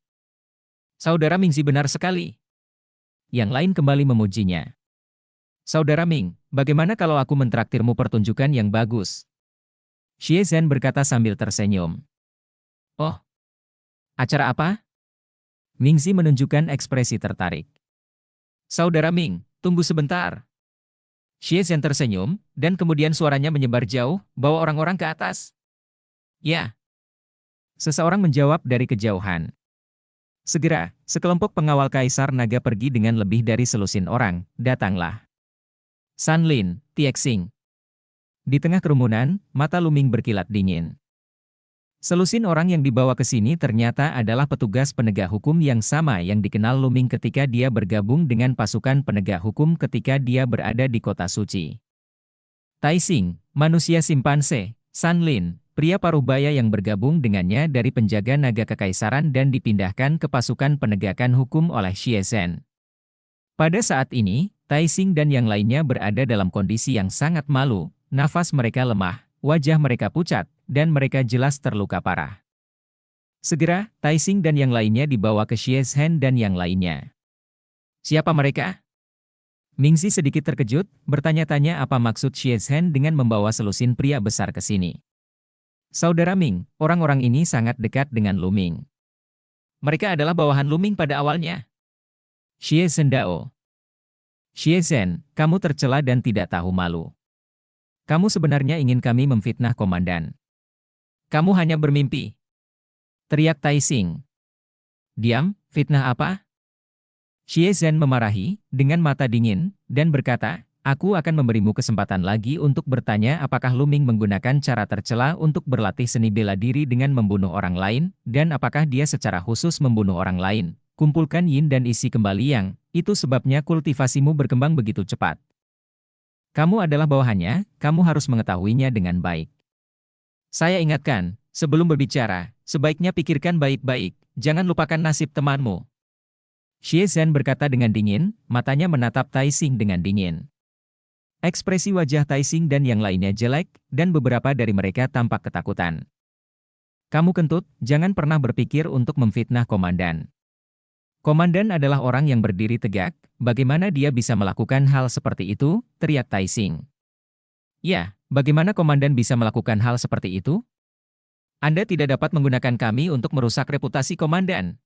Saudara Mingzi benar sekali. Yang lain kembali memujinya. Saudara Ming, bagaimana kalau aku mentraktirmu pertunjukan yang bagus? Xie Zhen berkata sambil tersenyum. Oh, acara apa? Mingzi menunjukkan ekspresi tertarik. Saudara Ming, tunggu sebentar. Xie Zhen tersenyum, dan kemudian suaranya menyebar jauh, bawa orang-orang ke atas. Ya. Seseorang menjawab dari kejauhan. Segera, sekelompok pengawal Kaisar Naga pergi dengan lebih dari selusin orang, datanglah. San Lin, Tiexing. Di tengah kerumunan, mata Luming berkilat dingin. Selusin orang yang dibawa ke sini ternyata adalah petugas penegak hukum yang sama yang dikenal Luming ketika dia bergabung dengan pasukan penegak hukum ketika dia berada di kota suci. Taixing, manusia simpanse, San Lin, pria parubaya yang bergabung dengannya dari penjaga naga kekaisaran dan dipindahkan ke pasukan penegakan hukum oleh Xie Zhen. Pada saat ini, Taixing dan yang lainnya berada dalam kondisi yang sangat malu, nafas mereka lemah, wajah mereka pucat, dan mereka jelas terluka parah. Segera, Taixing dan yang lainnya dibawa ke Xie Zhen dan yang lainnya. Siapa mereka? Mingzi sedikit terkejut, bertanya-tanya apa maksud Xie Zhen dengan membawa selusin pria besar ke sini. Saudara Ming, orang-orang ini sangat dekat dengan Luming. Mereka adalah bawahan Luming pada awalnya. Xie Zhendao. Xie Zhen, kamu tercela dan tidak tahu malu. Kamu sebenarnya ingin kami memfitnah komandan. Kamu hanya bermimpi. Teriak Taixing. Diam, fitnah apa? Xie Zhen memarahi, dengan mata dingin, dan berkata, aku akan memberimu kesempatan lagi untuk bertanya apakah Luming menggunakan cara tercela untuk berlatih seni bela diri dengan membunuh orang lain, dan apakah dia secara khusus membunuh orang lain. Kumpulkan yin dan isi kembali yang, itu sebabnya kultivasimu berkembang begitu cepat. Kamu adalah bawahannya, kamu harus mengetahuinya dengan baik. Saya ingatkan, sebelum berbicara, sebaiknya pikirkan baik-baik, jangan lupakan nasib temanmu. Xie Zhen berkata dengan dingin, matanya menatap Taixing dengan dingin. Ekspresi wajah Taixing dan yang lainnya jelek, dan beberapa dari mereka tampak ketakutan. Kamu kentut, jangan pernah berpikir untuk memfitnah komandan. Komandan adalah orang yang berdiri tegak, bagaimana dia bisa melakukan hal seperti itu, teriak Taixing. Ya, bagaimana komandan bisa melakukan hal seperti itu? Anda tidak dapat menggunakan kami untuk merusak reputasi komandan.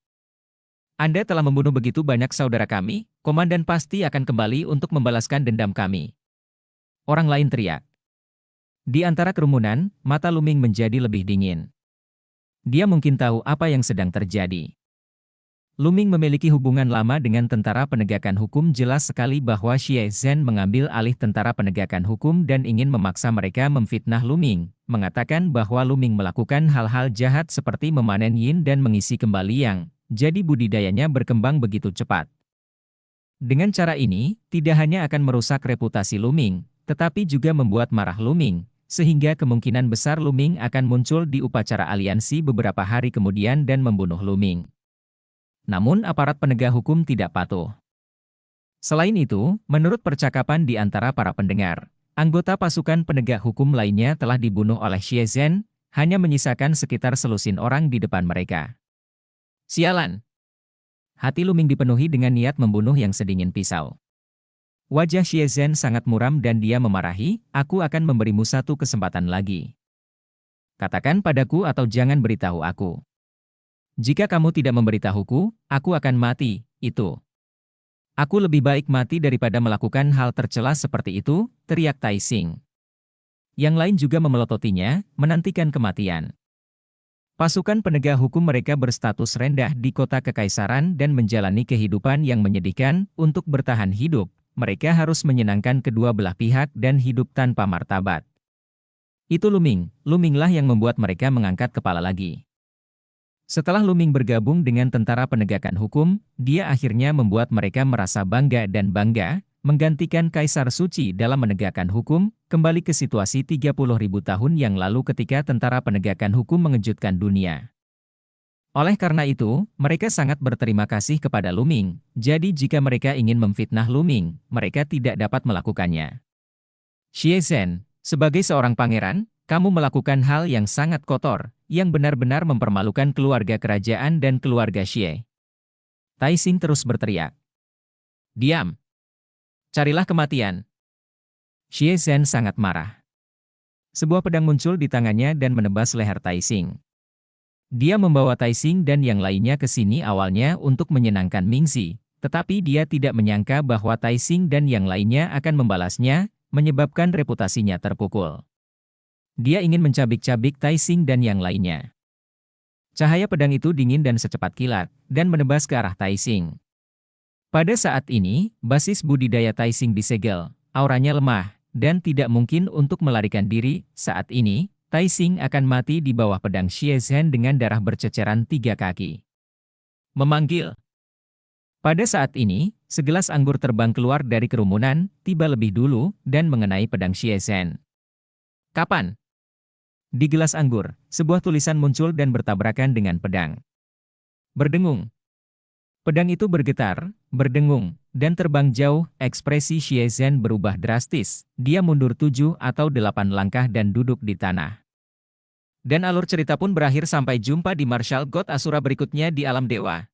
Anda telah membunuh begitu banyak saudara kami, komandan pasti akan kembali untuk membalaskan dendam kami. Orang lain teriak. Di antara kerumunan, mata Luming menjadi lebih dingin. Dia mungkin tahu apa yang sedang terjadi. Luming memiliki hubungan lama dengan tentara penegakan hukum, jelas sekali bahwa Xie Zhen mengambil alih tentara penegakan hukum dan ingin memaksa mereka memfitnah Luming, mengatakan bahwa Luming melakukan hal-hal jahat seperti memanen yin dan mengisi kembali yang, jadi budidayanya berkembang begitu cepat. Dengan cara ini, tidak hanya akan merusak reputasi Luming, tetapi juga membuat marah Luming, sehingga kemungkinan besar Luming akan muncul di upacara aliansi beberapa hari kemudian dan membunuh Luming. Namun aparat penegak hukum tidak patuh. Selain itu, menurut percakapan di antara para pendengar, anggota pasukan penegak hukum lainnya telah dibunuh oleh Xie Zhen, hanya menyisakan sekitar selusin orang di depan mereka. Sialan! Hati Luming dipenuhi dengan niat membunuh yang sedingin pisau. Wajah Xie Zhen sangat muram dan dia memarahi, "Aku akan memberimu satu kesempatan lagi. Katakan padaku atau jangan beritahu aku. Jika kamu tidak memberitahuku, aku akan mati, itu. Aku lebih baik mati daripada melakukan hal tercela seperti itu," teriak Tai Xing. Yang lain juga memelototinya, menantikan kematian. Pasukan penegak hukum mereka berstatus rendah di kota kekaisaran dan menjalani kehidupan yang menyedihkan. Untuk bertahan hidup, mereka harus menyenangkan kedua belah pihak dan hidup tanpa martabat. Itu Luminglah yang membuat mereka mengangkat kepala lagi. Setelah Luming bergabung dengan tentara penegakan hukum, dia akhirnya membuat mereka merasa bangga dan bangga, menggantikan Kaisar Suci dalam menegakkan hukum, kembali ke situasi 30.000 tahun yang lalu ketika tentara penegakan hukum mengejutkan dunia. Oleh karena itu, mereka sangat berterima kasih kepada Luming, jadi jika mereka ingin memfitnah Luming, mereka tidak dapat melakukannya. Xie Zhen, sebagai seorang pangeran, kamu melakukan hal yang sangat kotor, yang benar-benar mempermalukan keluarga kerajaan dan keluarga Xie. Tai Xing terus berteriak. Diam! Carilah kematian! Xie Zhen sangat marah. Sebuah pedang muncul di tangannya dan menebas leher Tai Xing. Dia membawa Tai Xing dan yang lainnya ke sini awalnya untuk menyenangkan Mingzi, tetapi dia tidak menyangka bahwa Tai Xing dan yang lainnya akan membalasnya, menyebabkan reputasinya terpukul. Dia ingin mencabik-cabik Tai Xing dan yang lainnya. Cahaya pedang itu dingin dan secepat kilat, dan menebas ke arah Tai Xing. Pada saat ini, basis budidaya Tai Xing disegel, auranya lemah, dan tidak mungkin untuk melarikan diri. Saat ini, Tai Xing akan mati di bawah pedang Xie Zhen dengan darah berceceran 3 kaki. Memanggil. Pada saat ini, segelas anggur terbang keluar dari kerumunan, tiba lebih dulu, dan mengenai pedang Xie Zhen. Kapan? Di gelas anggur, sebuah tulisan muncul dan bertabrakan dengan pedang. Berdengung. Pedang itu bergetar, berdengung, dan terbang jauh. Ekspresi Xie Zhen berubah drastis. Dia mundur 7 atau 8 langkah dan duduk di tanah. Dan alur cerita pun berakhir. Sampai jumpa di Martial God Asura berikutnya di Alam Dewa.